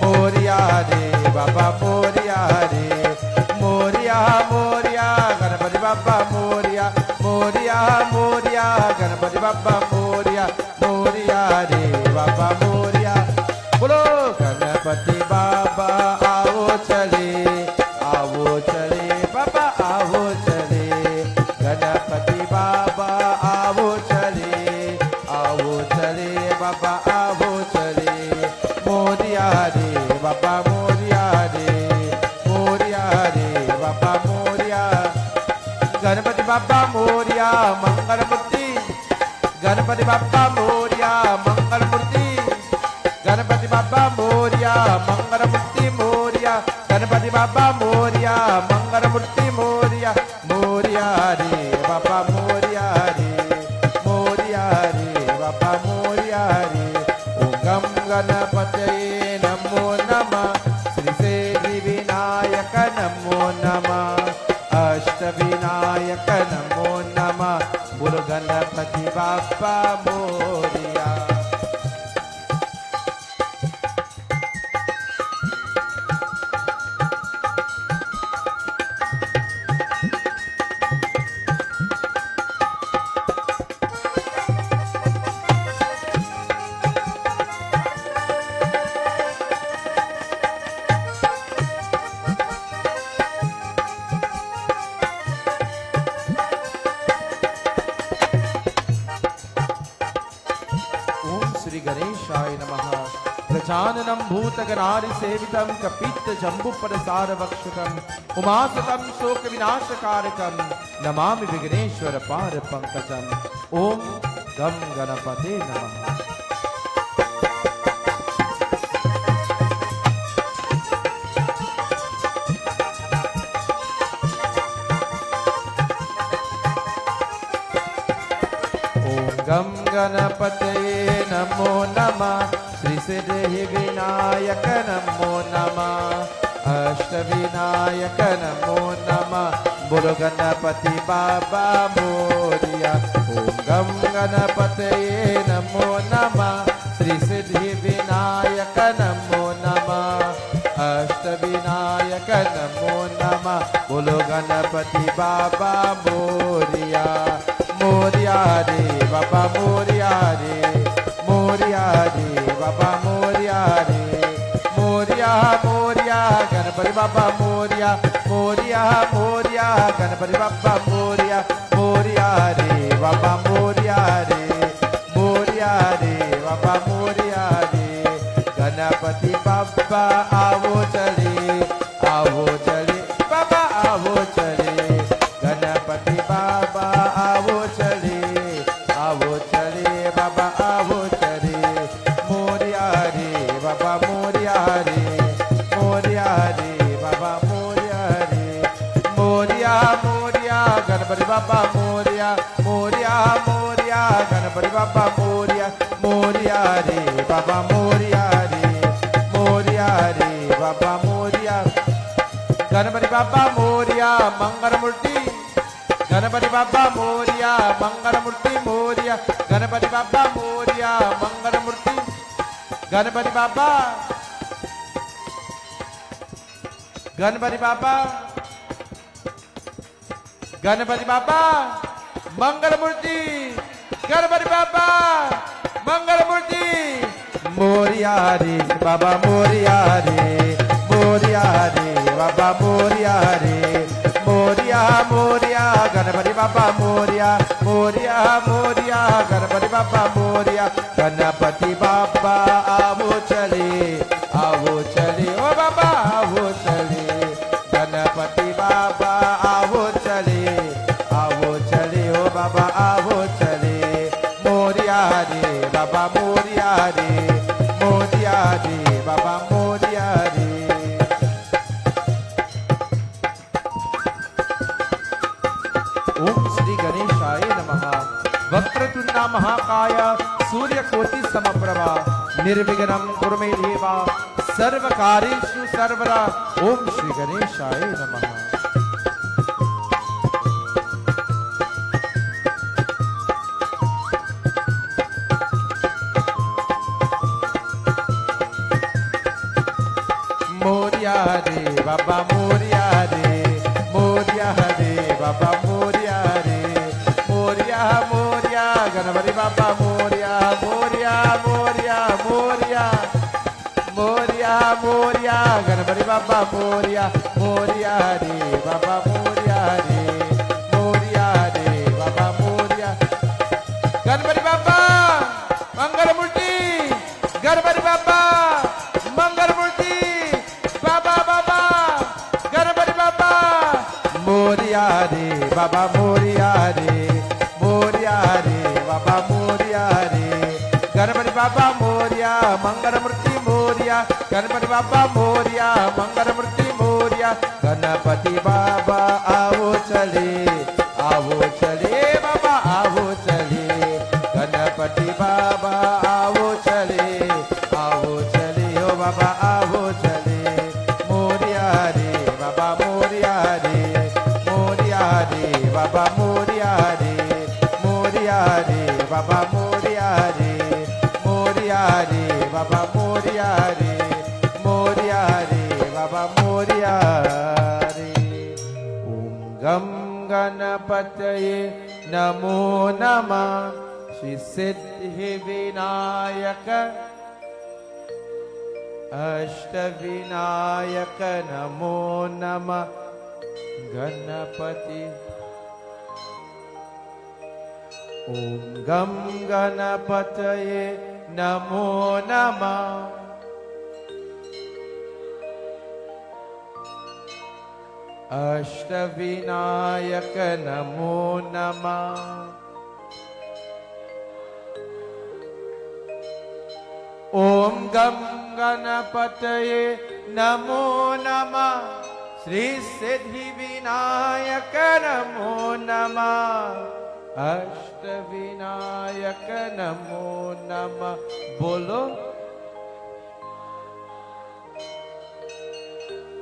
मोरिया रे बाबा मोरिया रे। मोरिया मोरिया गणपति बाबा मोरिया। मोरिया मोरिया गणपति बाबा मोरिया। मोरिया रे बाबा मोरिया। बोलो गणपति बाबा आओ चले। आओ चले बाबा आओ चले। गणपति बाबा आओ चले। आओ चले बाबा आओ चले। मोरिया रे बाबा मोरिया रे। मोरिया रे बाबा मोरिया। गणपति बाबा मोरिया मंगल मूर्ति। गणपति बाबा मोरिया मंगल मूर्ति। गणपति बाबा मोरिया मंगल मूर्ति मोरिया। गणपति बाबा मोरिया मंगल मूर्ति मोरिया। मोरिया रे बाबा मोरिया रे। मोरिया रे बाबा मोरिया रे। ओम गम गणपतये नमो नमः। श्री सिद्धि विनायक नमो नमः। अष्ट विनायक नमो नमः। बोल गणपति बाबा मोरिया। गणेशाय नमः। गजाननं भूतगणारि सेवितं कपित्त जम्बुफलसार वक्षकं उमासुतं शोक विनाशकारकं नमामि विघ्नेश्वर पार पंकजं। ओम गम गणपते नमः। गम गणपतये नमो नमः। श्री सिद्धि विनायक नमो नमः। अष्ट विनायक नमो नमः। बोलो गणपति बाबा मोरिया। ओम गम गणपतये नमो नमः। श्री सिद्धि विनायक नमो नमः, अष्टविनायक नमो नमः। बोलो गणपति बाबा मोरिया, मोरिया रे बाबा मोरिया रे, मोरिया रे बाबा मोरिया रे, मोरिया मोरिया गणपति बाबा मोरिया, मोरिया मोरिया गणपति बाबा मोरिया, मोरिया रे बाबा मोरिया रे, मोरिया रे बाबा मोरिया रे। गणपति बाबा आवो चले, आवो चले बाबा आवो चले, गणपति बाबा आवो चले, आवो चले बाबा आवो चले। मोरिया रे बाबा मोरिया रे, मोरिया रे बाबा मोरिया रे, मोरिया मोरिया गणपति बाबा मोरिया, मोरिया मोरिया गणपति बाबा मोरिया, मोरिया रे बाबा मोरिया रे, मोरिया रे बाबा मोरिया। गणपति बाबा मोरिया मंगल मूर्ति, गणपति बाबा मोरिया मंगल मूर्ति मोरिया, गणपति बाबा मोरिया मंगल मूर्ति। गणपति बाबा, गणपति बाबा, गणपति बाबा मंगल मूर्ति, गणपति बाबा मंगल मूर्ति। मोरिया रे बाबा मोरिया रे, मोरिया रे बाबा मोरिया रे, मोरिया मोरिया गणपति बाबा मोरिया, मोरिया मोरिया गणपति बाबा मोरिया। गणपति बाबा आवो चले, आवो चले ओ बाबा आवो चले, गणपति बाबा आवो चले, आवो चले ओ बाबा आवो चले। मोरिया रे बाबा मोरिया रे, मोरिया रे बाबा मोरिया रे। ओम श्री गणेशाय नमः। वक्रतुंड महाकाय सूर्यकोटि समप्रभा, निर्विघ्नं कुरु मे देव सर्वकार्येषु सर्वदा। ओम श्री गणेशाय नमः। मोरिया रे बाबा मोरिया रे, मोरिया रे बाबा मोरिया रे, मोरिया मोरिया गणपति बाबा मोरिया, मोरिया मोरिया मोरिया, मोरिया मोरिया गणपति बाबा मोरिया, मोरिया रे बाबा मोरिया रे, मोरिया रे बाबा मोरिया। गणपति बाबा मंगल मूर्ति, गणपति बाबा मंगल मूर्ति, बाबा बाबा गणपति बाबा। मोरिया रे बाबा मोरिया रे, मोरिया रे बाबा मोरिया रे, गणपति बाबा मोरिया मंगल मूर्ति मोरिया, गणपति बाबा मोरिया मंगल मूर्ति मोरिया। गणपति बाबा आवो चले, आवो चले बाबा आवो चले, गणपति बाबा आवो चले, आवो चले ओ बाबा आवो चले। मोरिया रे बाबा मोरिया रे, मोरिया रे बाबा मोरिया रे, मोरिया रे बाबा मोरिया रे, मोरिया रे बाबा मोरिया रे, मोरिया रे बाबा मोरिया रे। ओम गम गणपतये नमो नमः, श्री सिद्धि विनायक अष्टविनायक नमो नमः। गणपति ओम गम गणपतये नमो नमः, अष्टविनायक नमो नमः। ओम गम गणपतये नमो नमः, श्री सिद्धि विनायक नमो नमः, अष्टविनायक नमो नमः। बोलो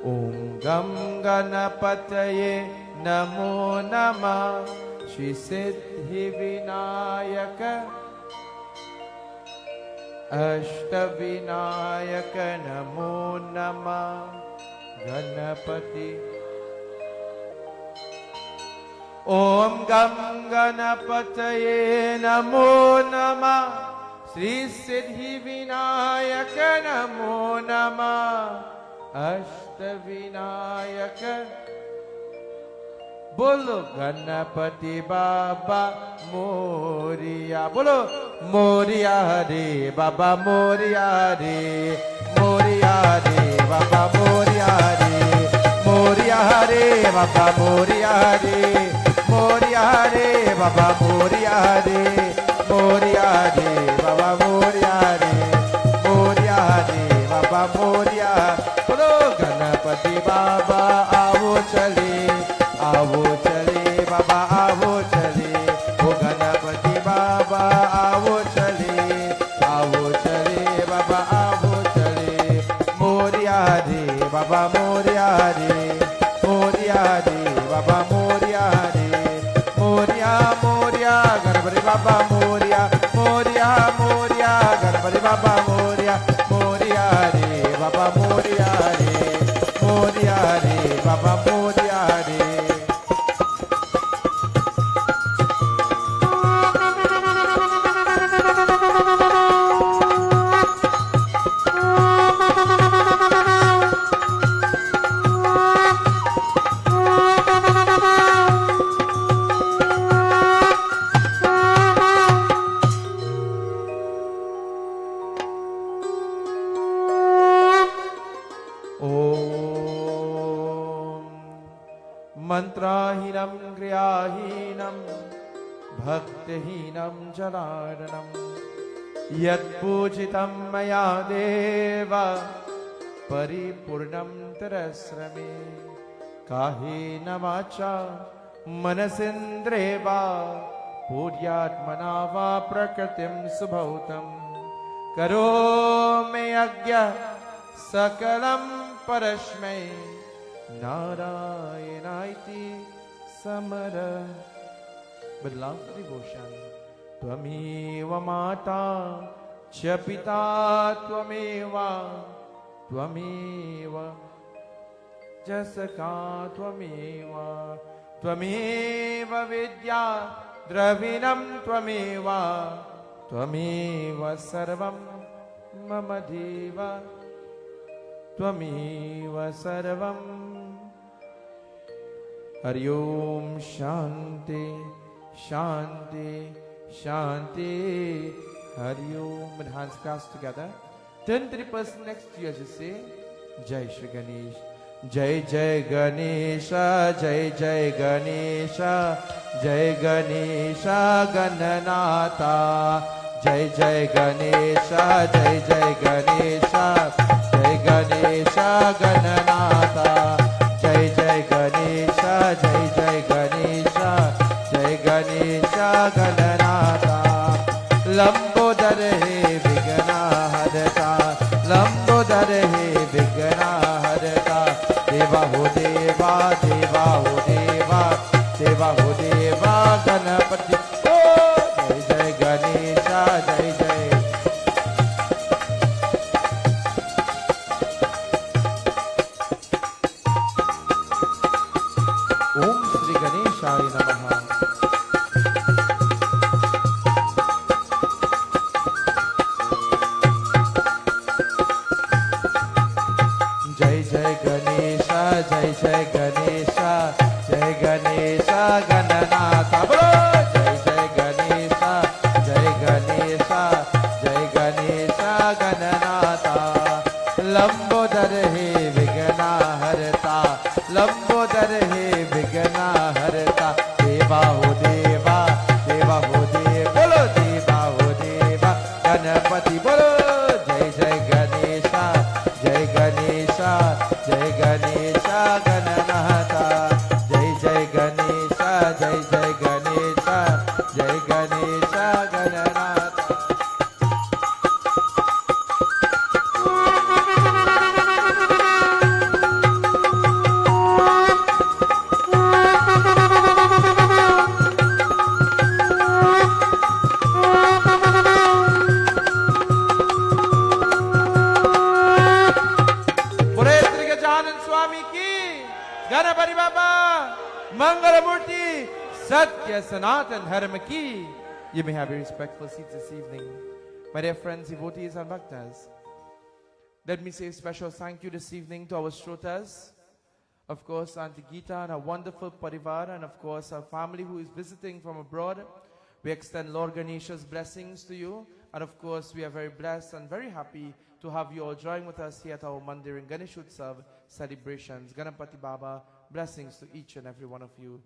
ओम गम गणपतये नमो नमः, श्री सिद्धि विनायक अष्टविनायक नमो नमः गणपति। ओम गम गणपतये नमो नमः। श्री सिद्धि विनायक नमो नमः। अष्टविनायक बोलो गणपति बाबा मोरिया। बोलो मोरिया रे बाबा मोरिया रे। मोरिया रे बाबा मोरिया रे। मोरिया रे बाबा मोरिया रे। मोरिया रे बाबा मोरिया रे। मोरिया रे बाबा मोरिया रे। मोरिया रे बाबा मोरिया। बोलो गणपति बाबा आओ चले। आवो चले बाबा आवो चले। ओ गणपति बाबा आवो चले। आवो चले बाबा आवो चले। मोरिया रे बाबा मोरिया रे। मोरिया रे बाबा मोरिया रे। मोरिया मोरिया गणपति बाबा मोरिया। मोरिया मोरिया गणपति बाबा मोरिया। मोरिया रे बाबा मोरिया रे। मोरिया रे बाबा मोरिया रे। मंत्राहीनम क्रियाहीनम भक्तिहीनम जनार्दनम यत्पूजितं मया देव परिपूर्णं तरस्रमे। काहेन वाचा मनसेन्द्रियेण वा पूज्यात्मना वा प्रकृतिं सुभौतं करोमि यज्ञः सकलं परस्मै नारायणायति समर। बदलाव डिवोशन। त्वमेव माता च पिता त्वमेव। त्वमेव च सखा त्वमेव। त्वमेव विद्या द्रविणं त्वमेव। त्वमेव सर्वं मम देव। त्वमेव सर्वं। हरि ओम शांति शांति शांति। हरि ओम। Hands clasped together. Turn to the person next to you as you say, Jai Shri Ganesh. Jai Jai Ganesha, Jai Jai Ganesha, Jai Ganesha Gananatha. Jai Jai Ganesha, Jai Jai Ganesha, Jai Ganesha Gananatha. Jai Jai Ganesha, Jai Jai Ganesha, Jai Ganesha Gananatha. Lambodar हे विघ्ना हरता। लंबोदर हे विघ्ना हरता। देवा हो देवा देवा हो देवा देवा हो देवा गणपति। जय जय गणेशा जय जय। ओम श्री गणेशाय नमः। जय जय गणेशा जय जय गणेशा जय गणेशा गणनाथा। बोलो जय जय गणेशा जय गणेशा जय गणेशा गणनाथा। लंबोदर हे विघ्ना हरता। लंबोदर हे विघ्ना हरता। देवा हो देवा देवा हो देव। बोलो देवा हो देवा गणपति। बोलो जय जय गणेशा जय गणेशा जय गणेशा गणनाथा। जय जय गणेशा जय जय गणेशा जय Ganesha Gananatha. Mangalamurti, Satya Sanatan Dharma ki. You may have your respectful seats this evening. My dear friends, devotees and bhaktas, let me say a special thank you this evening to our shrotas, of course, Auntie Geeta and her wonderful parivar, and of course, our family who is visiting from abroad. We extend Lord Ganesha's blessings to you, and of course, we are very blessed and very happy to have you all join with us here at our Mandir in Ganesh Ustav celebrations. Ganapati Baba, blessings to each and every one of you.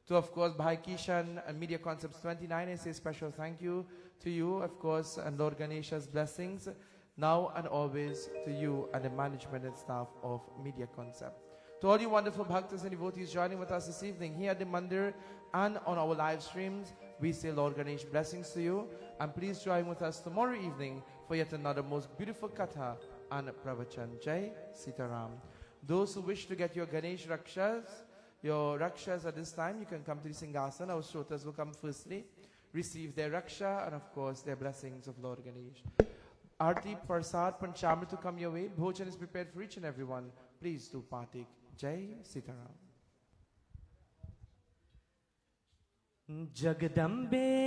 To, of course, Bhai Kishan and Media Concepts 29, I say special thank you to you, of course, and Lord Ganesha's blessings now and always to you and the management and staff of Media Concept. To all you wonderful bhaktas and devotees joining with us this evening here at the Mandir and on our live streams, we say Lord Ganesh blessings to you, and please join with us tomorrow evening for yet another most beautiful katha and pravachan. Jai Sitaram. Those who wish to get your Ganesh rakshas at this time, you can come to the Singhasan. Our shrotas will come firstly, receive their raksha and of course their blessings of Lord Ganesh. Arti, Prasad, Panchamrit to come your way. Bhojan is prepared for each and everyone. Please do partake. Jai Sitaram. Jagadambe